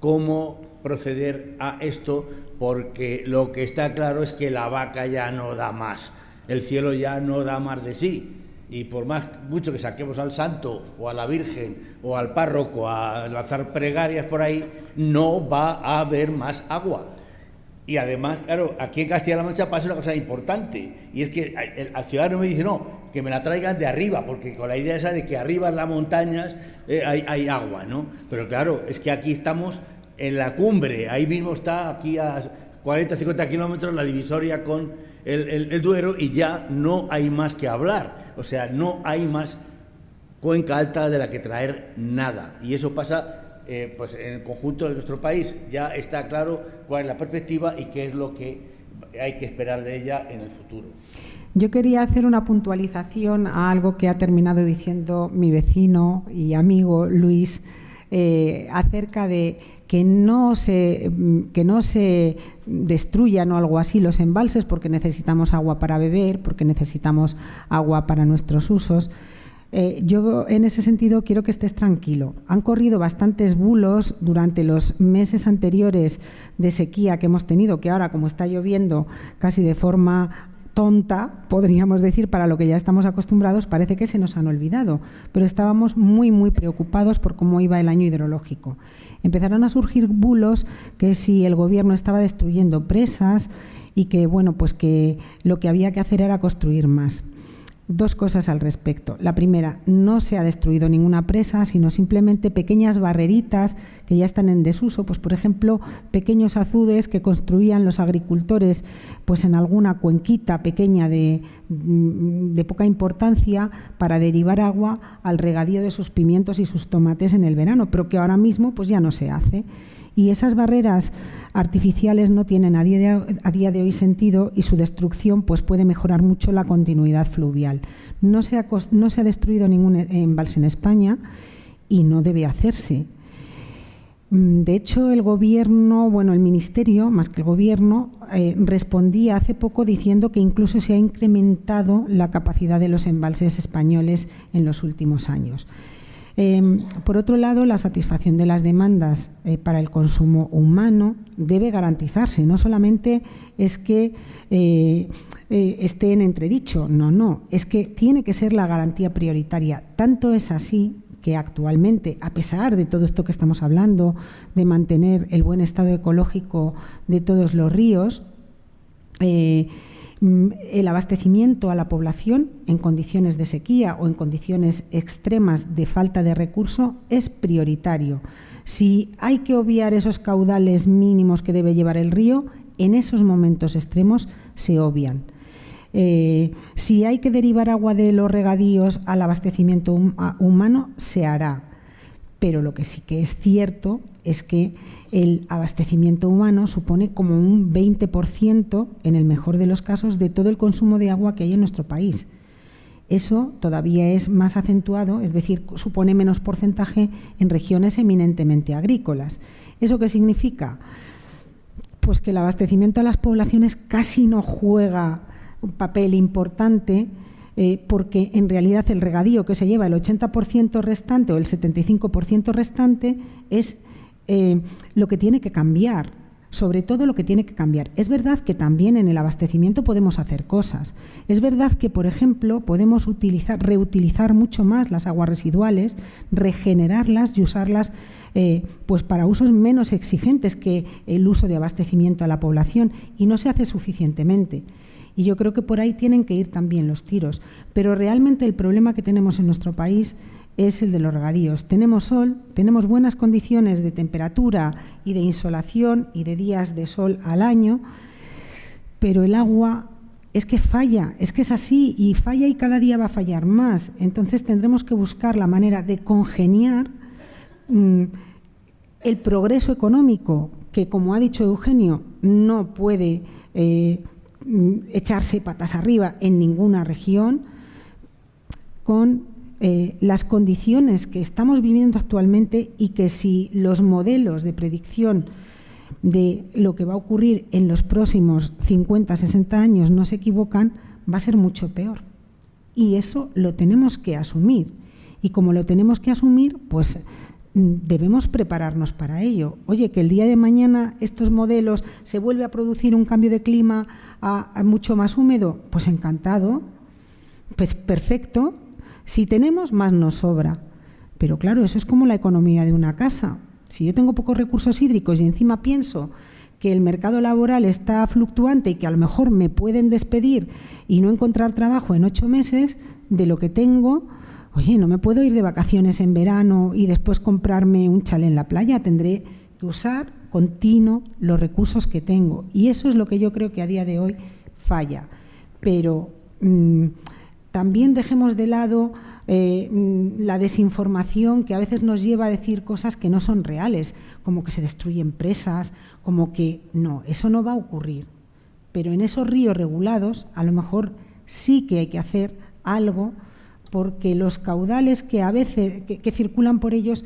Speaker 4: ¿Cómo proceder a esto? Porque lo que está claro es que la vaca ya no da más, el cielo ya no da más de sí, y por mucho que saquemos al santo o a la Virgen o al párroco a lanzar plegarias por ahí, no va a haber más agua. Y además, claro, aquí en Castilla-La Mancha pasa una cosa importante, y es que al ciudadano me dice, no, que me la traigan de arriba, porque con la idea esa de que arriba en las montañas hay agua, ¿no? Pero claro, es que aquí estamos en la cumbre, ahí mismo está, aquí a 40-50 kilómetros, la divisoria con el Duero, y ya no hay más que hablar. O sea, no hay más cuenca alta de la que traer nada. Y eso pasa pues en el conjunto de nuestro país. Ya está claro cuál es la perspectiva y qué es lo que hay que esperar de ella en el futuro.
Speaker 2: Yo quería hacer una puntualización a algo que ha terminado diciendo mi vecino y amigo Luis, acerca de que no se destruyan o algo así los embalses, porque necesitamos agua para beber, porque necesitamos agua para nuestros usos. Yo en ese sentido quiero que estés tranquilo. Han corrido bastantes bulos durante los meses anteriores de sequía que hemos tenido, que ahora, como está lloviendo casi de forma tonta, podríamos decir, para lo que ya estamos acostumbrados, parece que se nos han olvidado, pero estábamos muy, muy preocupados por cómo iba el año hidrológico. Empezaron a surgir bulos que si el gobierno estaba destruyendo presas y que, bueno, pues que lo que había que hacer era construir más. Dos cosas al respecto. La primera, no se ha destruido ninguna presa, sino simplemente pequeñas barreritas que ya están en desuso. Pues, por ejemplo, pequeños azudes que construían los agricultores pues en alguna cuenquita pequeña de poca importancia para derivar agua al regadío de sus pimientos y sus tomates en el verano, pero que ahora mismo pues ya no se hace. Y esas barreras artificiales no tienen a día de hoy sentido, y su destrucción pues puede mejorar mucho la continuidad fluvial. No se ha destruido ningún embalse en España y no debe hacerse. De hecho, el Gobierno, bueno, el Ministerio, más que el Gobierno, respondía hace poco diciendo que incluso se ha incrementado la capacidad de los embalses españoles en los últimos años. Por otro lado, la satisfacción de las demandas para el consumo humano debe garantizarse. No solamente es que esté en entredicho, no, es que tiene que ser la garantía prioritaria. Tanto es así que actualmente, a pesar de todo esto que estamos hablando, de mantener el buen estado ecológico de todos los ríos, el abastecimiento a la población en condiciones de sequía o en condiciones extremas de falta de recurso es prioritario. Si hay que obviar esos caudales mínimos que debe llevar el río, en esos momentos extremos se obvian. Si hay que derivar agua de los regadíos al abastecimiento humano, se hará. Pero lo que sí que es cierto es que el abastecimiento humano supone como un 20%, en el mejor de los casos, de todo el consumo de agua que hay en nuestro país. Eso todavía es más acentuado, es decir, supone menos porcentaje en regiones eminentemente agrícolas. ¿Eso qué significa? Pues que el abastecimiento a las poblaciones casi no juega un papel importante, porque en realidad el regadío que se lleva el 80% restante o el 75% restante es lo que tiene que cambiar, sobre todo lo que tiene que cambiar. Es verdad que también en el abastecimiento podemos hacer cosas. Es verdad que, por ejemplo, podemos reutilizar mucho más las aguas residuales, regenerarlas y usarlas pues para usos menos exigentes que el uso de abastecimiento a la población, y no se hace suficientemente. Y yo creo que por ahí tienen que ir también los tiros. Pero realmente el problema que tenemos en nuestro país es el de los regadíos. Tenemos sol, tenemos buenas condiciones de temperatura y de insolación y de días de sol al año, pero el agua es que falla, es que es así, y falla y cada día va a fallar más. Entonces tendremos que buscar la manera de congeniar el progreso económico, que, como ha dicho Eugenio, no puede echarse patas arriba en ninguna región, con las condiciones que estamos viviendo actualmente, y que si los modelos de predicción de lo que va a ocurrir en los próximos 50, 60 años no se equivocan, va a ser mucho peor. Y eso lo tenemos que asumir. Y como lo tenemos que asumir, pues debemos prepararnos para ello. Oye, que el día de mañana estos modelos se vuelve a producir un cambio de clima a mucho más húmedo, pues encantado, pues perfecto. Si tenemos, más nos sobra. Pero claro, eso es como la economía de una casa. Si yo tengo pocos recursos hídricos y encima pienso que el mercado laboral está fluctuante y que a lo mejor me pueden despedir y no encontrar trabajo en 8 meses de lo que tengo, oye, no me puedo ir de vacaciones en verano y después comprarme un chalet en la playa. Tendré que usar continuo los recursos que tengo. Y eso es lo que yo creo que a día de hoy falla. Pero también dejemos de lado la desinformación que a veces nos lleva a decir cosas que no son reales, como que se destruyen presas, como que no, eso no va a ocurrir. Pero en esos ríos regulados a lo mejor sí que hay que hacer algo, porque los caudales que a veces que circulan por ellos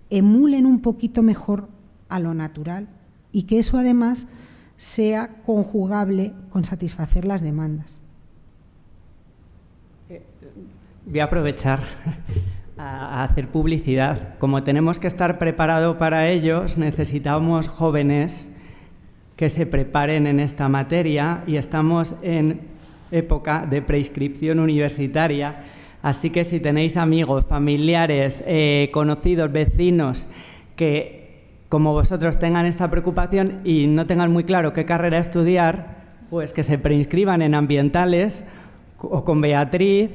Speaker 2: emulen un poquito mejor a lo natural, y que eso además sea conjugable con satisfacer las demandas.
Speaker 5: Voy a aprovechar a hacer publicidad. Como tenemos que estar preparados para ellos, necesitamos jóvenes que se preparen en esta materia, y estamos en época de preinscripción universitaria, así que si tenéis amigos, familiares, conocidos, vecinos que, como vosotros, tengan esta preocupación y no tengan muy claro qué carrera estudiar, pues que se preinscriban en ambientales, o con Beatriz,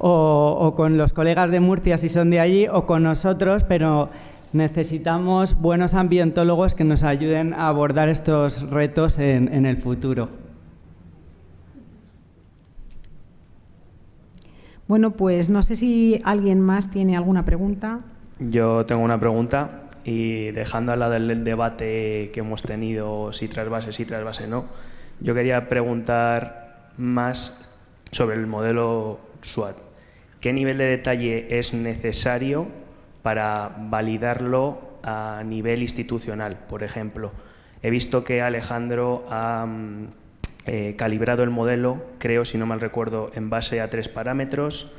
Speaker 5: o con los colegas de Murcia si son de allí, o con nosotros, pero necesitamos buenos ambientólogos que nos ayuden a abordar estos retos en el futuro.
Speaker 2: Bueno, pues no sé si alguien más tiene alguna pregunta.
Speaker 10: Yo tengo una pregunta, y dejando al lado del debate que hemos tenido, si trasvase no, yo quería preguntar más sobre el modelo SWOT. ¿Qué nivel de detalle es necesario para validarlo a nivel institucional, por ejemplo. He visto que Alejandro ha calibrado el modelo, creo, si no mal recuerdo, en base a 3 parámetros.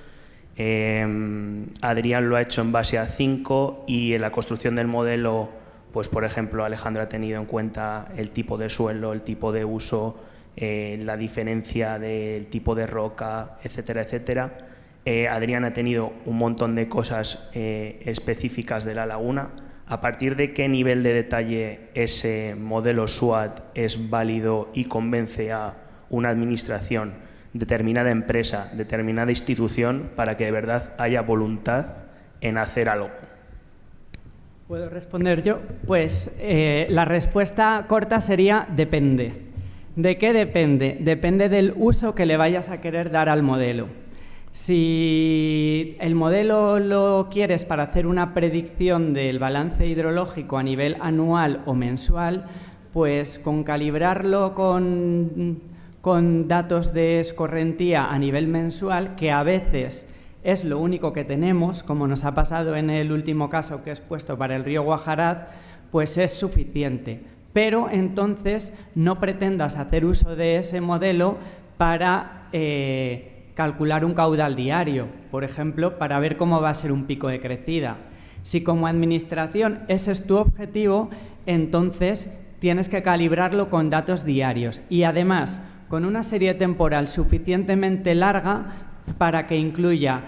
Speaker 10: Adrián lo ha hecho en base a 5 y en la construcción del modelo, pues por ejemplo, Alejandro ha tenido en cuenta el tipo de suelo, el tipo de uso, la diferencia del tipo de roca, etcétera, etcétera. Adrián ha tenido un montón de cosas específicas de la laguna. ¿A partir de qué nivel de detalle ese modelo SWOT es válido y convence a una administración, determinada empresa, determinada institución, para que de verdad haya voluntad en hacer algo?
Speaker 5: ¿Puedo responder yo? Pues la respuesta corta sería depende. ¿De qué depende? Depende del uso que le vayas a querer dar al modelo. Si el modelo lo quieres para hacer una predicción del balance hidrológico a nivel anual o mensual, pues con calibrarlo con datos de escorrentía a nivel mensual, que a veces es lo único que tenemos, como nos ha pasado en el último caso que he expuesto para el río Guajarát, pues es suficiente. Pero entonces no pretendas hacer uso de ese modelo para calcular un caudal diario, por ejemplo, para ver cómo va a ser un pico de crecida. Si como administración ese es tu objetivo, entonces tienes que calibrarlo con datos diarios y además con una serie temporal suficientemente larga para que incluya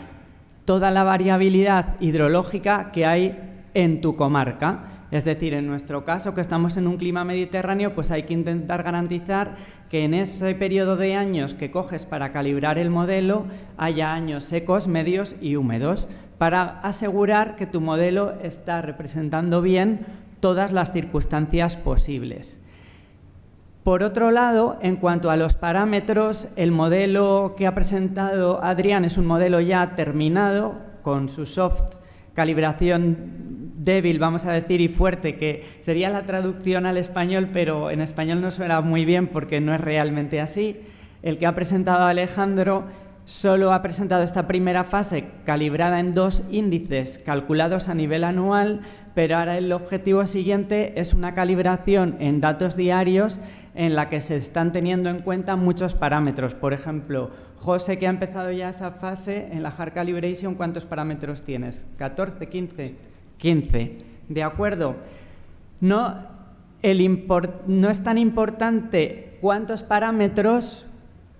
Speaker 5: toda la variabilidad hidrológica que hay en tu comarca. Es decir, en nuestro caso, que estamos en un clima mediterráneo, pues hay que intentar garantizar que en ese periodo de años que coges para calibrar el modelo haya años secos, medios y húmedos, para asegurar que tu modelo está representando bien todas las circunstancias posibles. Por otro lado, en cuanto a los parámetros, el modelo que ha presentado Adrián es un modelo ya terminado, con su soft calibración débil, vamos a decir, y fuerte, que sería la traducción al español, pero en español no suena muy bien porque no es realmente así. El que ha presentado Alejandro solo ha presentado esta primera fase calibrada en 2 índices calculados a nivel anual, pero ahora el objetivo siguiente es una calibración en datos diarios en la que se están teniendo en cuenta muchos parámetros. Por ejemplo, José, que ha empezado ya esa fase, en la Hard Calibration, ¿cuántos parámetros tienes? ¿14, 15? 15. ¿De acuerdo? No es tan importante cuántos parámetros,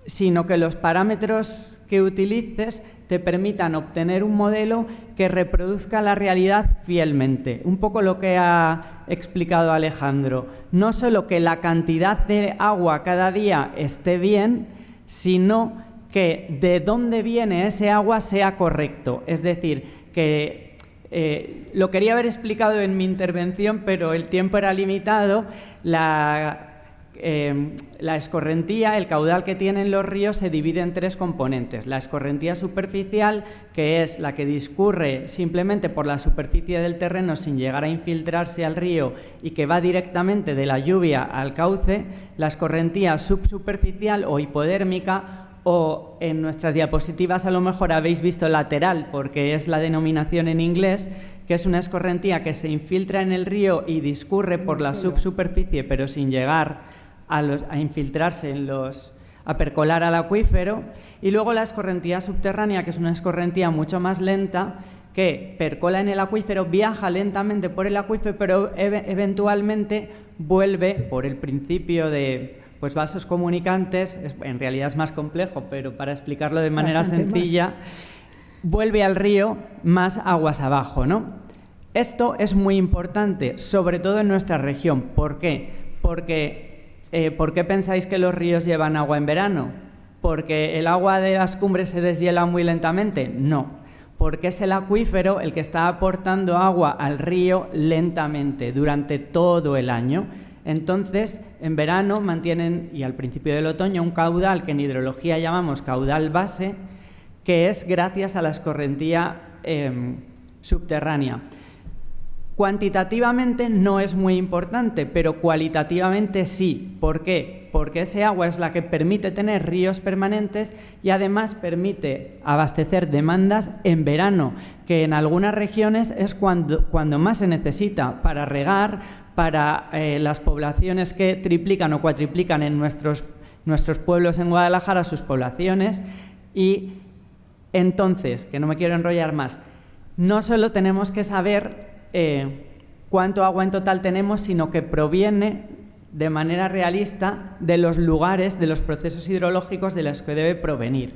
Speaker 5: sino que los parámetros que utilices te permitan obtener un modelo que reproduzca la realidad fielmente. Un poco lo que ha explicado Alejandro. No solo que la cantidad de agua cada día esté bien, sino que de dónde viene ese agua sea correcto. Es decir, que lo quería haber explicado en mi intervención, pero el tiempo era limitado. La escorrentía, el caudal que tienen los ríos, se divide en 3 componentes. La escorrentía superficial, que es la que discurre simplemente por la superficie del terreno sin llegar a infiltrarse al río y que va directamente de la lluvia al cauce. La escorrentía subsuperficial o hipodérmica, o en nuestras diapositivas a lo mejor habéis visto lateral, porque es la denominación en inglés, que es una escorrentía que se infiltra en el río y discurre por la subsuperficie, pero sin llegar a infiltrarse a percolar al acuífero. Y luego la escorrentía subterránea, que es una escorrentía mucho más lenta, que percola en el acuífero, viaja lentamente por el acuífero, pero eventualmente vuelve por el principio de vasos comunicantes. En realidad es más complejo, pero para explicarlo de manera sencilla, vuelve al río más aguas abajo, ¿no? Esto es muy importante, sobre todo en nuestra región. ¿Por qué? Porque ¿por qué pensáis que los ríos llevan agua en verano? ¿Porque el agua de las cumbres se deshiela muy lentamente? No, porque es el acuífero el que está aportando agua al río lentamente durante todo el año. Entonces, en verano mantienen, y al principio del otoño, un caudal que en hidrología llamamos caudal base, que es gracias a la escorrentía subterránea. Cuantitativamente no es muy importante, pero cualitativamente sí. ¿Por qué? Porque ese agua es la que permite tener ríos permanentes y además permite abastecer demandas en verano, que en algunas regiones es cuando más se necesita para regar, para las poblaciones que triplican o cuatriplican en nuestros pueblos en Guadalajara, sus poblaciones. Y entonces, que no me quiero enrollar más, no solo tenemos que saber cuánto agua en total tenemos, sino que proviene de manera realista de los lugares, de los procesos hidrológicos de los que debe provenir.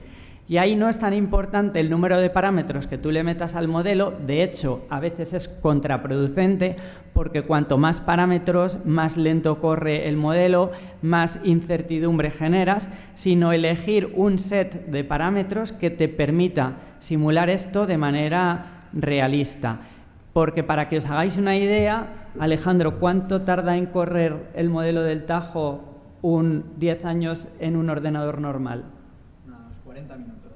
Speaker 5: Y ahí no es tan importante el número de parámetros que tú le metas al modelo, de hecho, a veces es contraproducente, porque cuanto más parámetros, más lento corre el modelo, más incertidumbre generas, sino elegir un set de parámetros que te permita simular esto de manera realista. Porque para que os hagáis una idea, Alejandro, ¿cuánto tarda en correr el modelo del Tajo 10 años en un ordenador normal?
Speaker 11: Unos 40 minutos.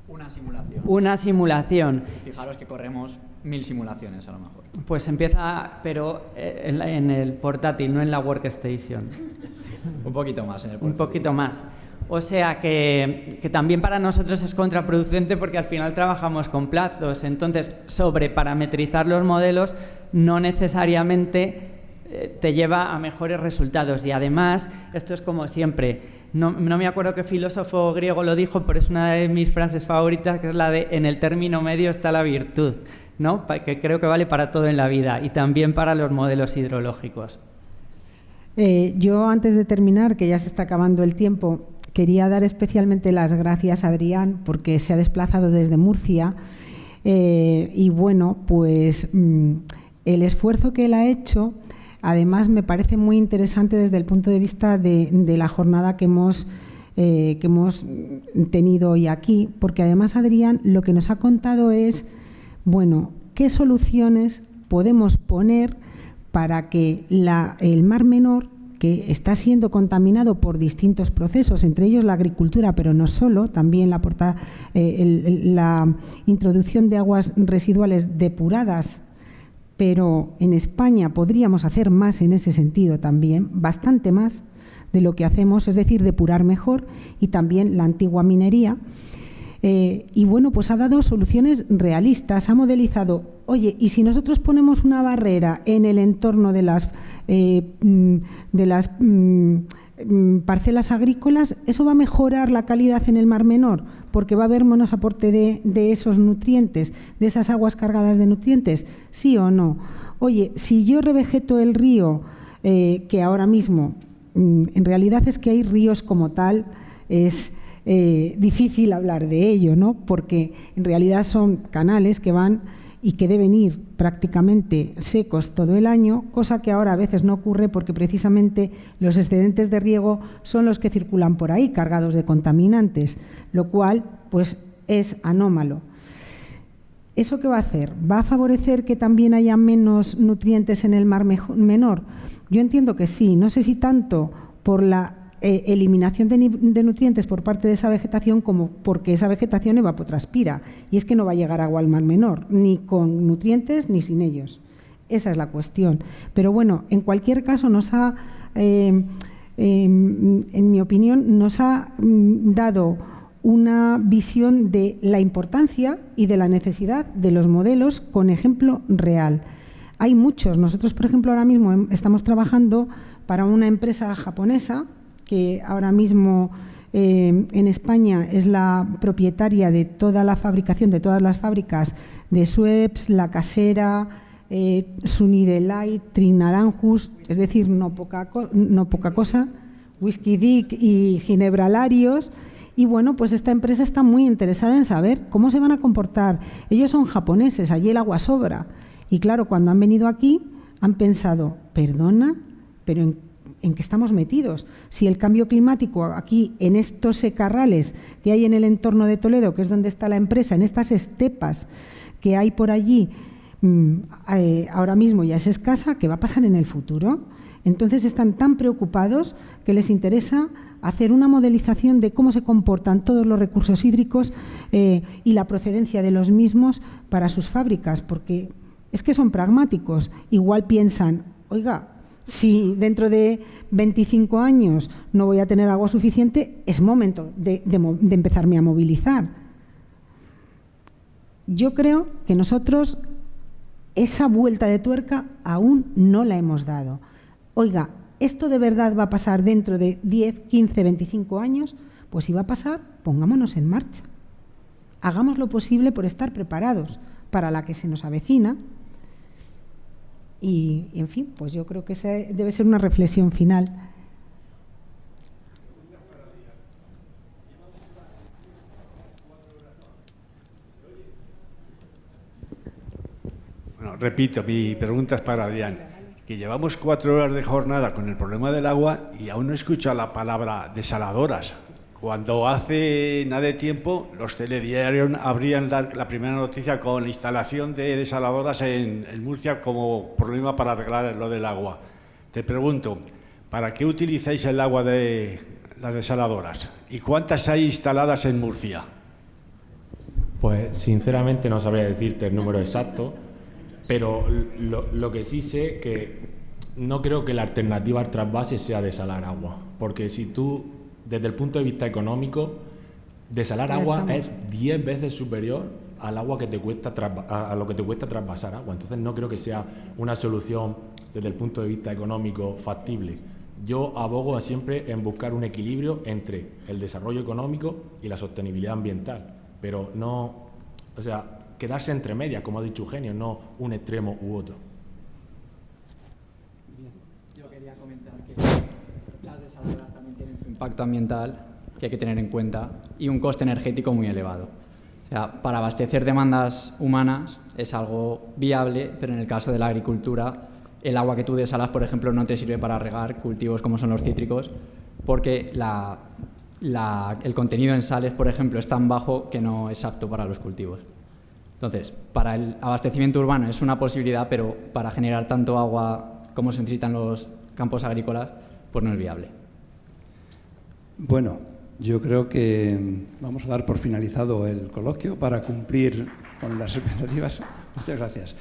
Speaker 11: Una simulación.
Speaker 5: Una simulación.
Speaker 11: Fijaros que corremos 1000 simulaciones a lo mejor.
Speaker 5: Pues empieza, pero en el portátil, no en la workstation.
Speaker 11: Un poquito más en el portátil.
Speaker 5: Un poquito más. O sea que también para nosotros es contraproducente porque al final trabajamos con plazos. Entonces, sobreparametrizar los modelos no necesariamente te lleva a mejores resultados. Y además, esto es como siempre, no me acuerdo qué filósofo griego lo dijo, pero es una de mis frases favoritas, que es la de en el término medio está la virtud, ¿no? Que creo que vale para todo en la vida y también para los modelos hidrológicos.
Speaker 2: Yo, antes de terminar, que ya se está acabando el tiempo, quería dar especialmente las gracias a Adrián porque se ha desplazado desde Murcia y bueno, pues el esfuerzo que él ha hecho, además me parece muy interesante desde el punto de vista de la jornada que hemos tenido hoy aquí, porque además Adrián lo que nos ha contado es, bueno, qué soluciones podemos poner para que el Mar Menor, que está siendo contaminado por distintos procesos, entre ellos la agricultura, pero no solo, también la introducción de aguas residuales depuradas, pero en España podríamos hacer más en ese sentido también, bastante más de lo que hacemos, es decir, depurar mejor, y también la antigua minería. Y bueno, pues ha dado soluciones realistas, ha modelizado, oye, y si nosotros ponemos una barrera en el entorno de las parcelas agrícolas, ¿eso va a mejorar la calidad en el Mar Menor? Porque va a haber menos aporte de esos nutrientes, de esas aguas cargadas de nutrientes, ¿sí o no? Oye, si yo revegeto el río, que ahora mismo, en realidad es que hay ríos como tal, es difícil hablar de ello, ¿no? Porque en realidad son canales que van y que deben ir prácticamente secos todo el año, cosa que ahora a veces no ocurre porque precisamente los excedentes de riego son los que circulan por ahí cargados de contaminantes, lo cual pues es anómalo. ¿Eso qué va a hacer? ¿Va a favorecer que también haya menos nutrientes en el Mar Menor? Yo entiendo que sí, no sé si tanto por la eliminación de nutrientes por parte de esa vegetación como porque esa vegetación evapotranspira, y es que no va a llegar agua al Mar Menor, ni con nutrientes ni sin ellos. Esa es la cuestión. Pero bueno, en cualquier caso en mi opinión, nos ha dado una visión de la importancia y de la necesidad de los modelos con ejemplo real. Hay muchos. Nosotros, por ejemplo, ahora mismo estamos trabajando para una empresa japonesa que ahora mismo en España es la propietaria de toda la fabricación, de todas las fábricas de Schweppes, La Casera, Sunny-Delight, Trinaranjus, es decir, no poca cosa, Whisky Dick y Ginebra Larios. Y bueno, pues esta empresa está muy interesada en saber cómo se van a comportar. Ellos son japoneses, allí el agua sobra. Y claro, cuando han venido aquí han pensado, perdona, pero ¿en qué estamos metidos? Si el cambio climático aquí, en estos secarrales que hay en el entorno de Toledo, que es donde está la empresa, en estas estepas que hay por allí, ahora mismo ya es escasa, ¿qué va a pasar en el futuro? Entonces están tan preocupados que les interesa hacer una modelización de cómo se comportan todos los recursos hídricos y la procedencia de los mismos para sus fábricas, porque es que son pragmáticos. Igual piensan, oiga, si dentro de 25 años no voy a tener agua suficiente, es momento de empezarme a movilizar. Yo creo que nosotros esa vuelta de tuerca aún no la hemos dado. Oiga, ¿esto de verdad va a pasar dentro de 10, 15, 25 años? Pues si va a pasar, pongámonos en marcha. Hagamos lo posible por estar preparados para la que se nos avecina. Y en fin, pues yo creo que esa debe ser una reflexión final.
Speaker 12: Bueno, repito, mi pregunta es para Adrián. Que llevamos 4 horas de jornada con el problema del agua y aún no escucho la palabra desaladoras. Cuando hace nada de tiempo los telediarios abrían la primera noticia con la instalación de desaladoras en Murcia como problema para arreglar lo del agua. Te pregunto, ¿para qué utilizáis el agua de las desaladoras? ¿Y cuántas hay instaladas en Murcia?
Speaker 9: Pues sinceramente no sabría decirte el número exacto, pero lo que sí sé que no creo que la alternativa al trasvase sea desalar agua, porque si tú, desde el punto de vista económico, desalar agua es 10 veces superior al agua que te cuesta a lo que te cuesta trasvasar agua. Entonces no creo que sea una solución desde el punto de vista económico factible. Yo abogo siempre en buscar un equilibrio entre el desarrollo económico y la sostenibilidad ambiental, pero no, o sea, quedarse entre medias, como ha dicho Eugenio, no un extremo u otro.
Speaker 11: Yo quería comentar que las desaladoras también tienen su impacto ambiental que hay que tener en cuenta y un coste energético muy elevado. O sea, para abastecer demandas humanas es algo viable, pero en el caso de la agricultura, el agua que tú desalas, por ejemplo, no te sirve para regar cultivos como son los cítricos, porque el contenido en sales, por ejemplo, es tan bajo que no es apto para los cultivos. Entonces, para el abastecimiento urbano es una posibilidad, pero para generar tanto agua como se necesitan los campos agrícolas, pues no es viable.
Speaker 1: Bueno, yo creo que vamos a dar por finalizado el coloquio para cumplir con las expectativas. Muchas gracias.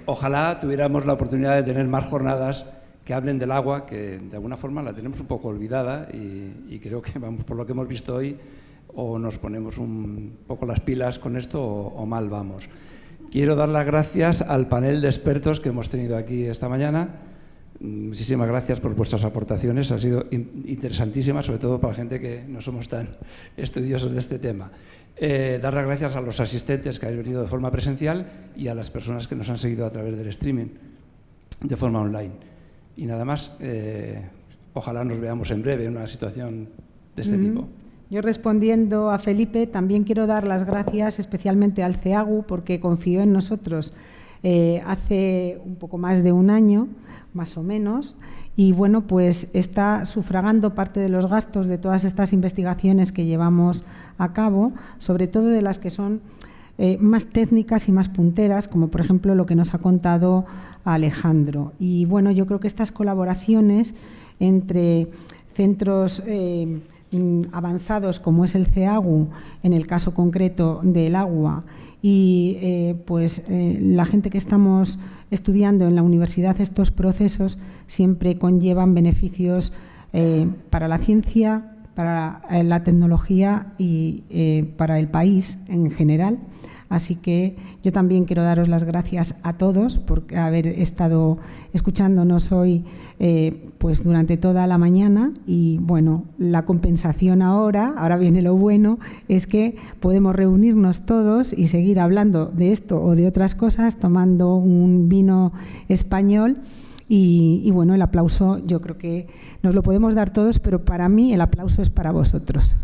Speaker 1: Ojalá tuviéramos la oportunidad de tener más jornadas que hablen del agua, que de alguna forma la tenemos un poco olvidada y creo que, vamos, por lo que hemos visto hoy, o nos ponemos un poco las pilas con esto o mal vamos. Quiero dar las gracias al panel de expertos que hemos tenido aquí esta mañana. Muchísimas gracias por vuestras aportaciones, han sido interesantísimas, sobre todo para gente que no somos tan estudiosos de este tema. Dar las gracias a los asistentes que habéis venido de forma presencial y a las personas que nos han seguido a través del streaming de forma online. Y nada más, ojalá nos veamos en breve en una situación de este tipo.
Speaker 2: Yo, respondiendo a Felipe, también quiero dar las gracias especialmente al CEAGU porque confió en nosotros hace un poco más de un año, más o menos, y bueno, pues está sufragando parte de los gastos de todas estas investigaciones que llevamos a cabo, sobre todo de las que son más técnicas y más punteras, como por ejemplo lo que nos ha contado Alejandro. Y bueno, yo creo que estas colaboraciones entre centros avanzados como es el CEAGU, en el caso concreto del agua, y la gente que estamos estudiando en la universidad estos procesos siempre conllevan beneficios para la ciencia, para la tecnología y para el país en general. Así que yo también quiero daros las gracias a todos por haber estado escuchándonos hoy pues durante toda la mañana y bueno, la compensación ahora viene lo bueno, es que podemos reunirnos todos y seguir hablando de esto o de otras cosas tomando un vino español y bueno, el aplauso yo creo que nos lo podemos dar todos, pero para mí el aplauso es para vosotros.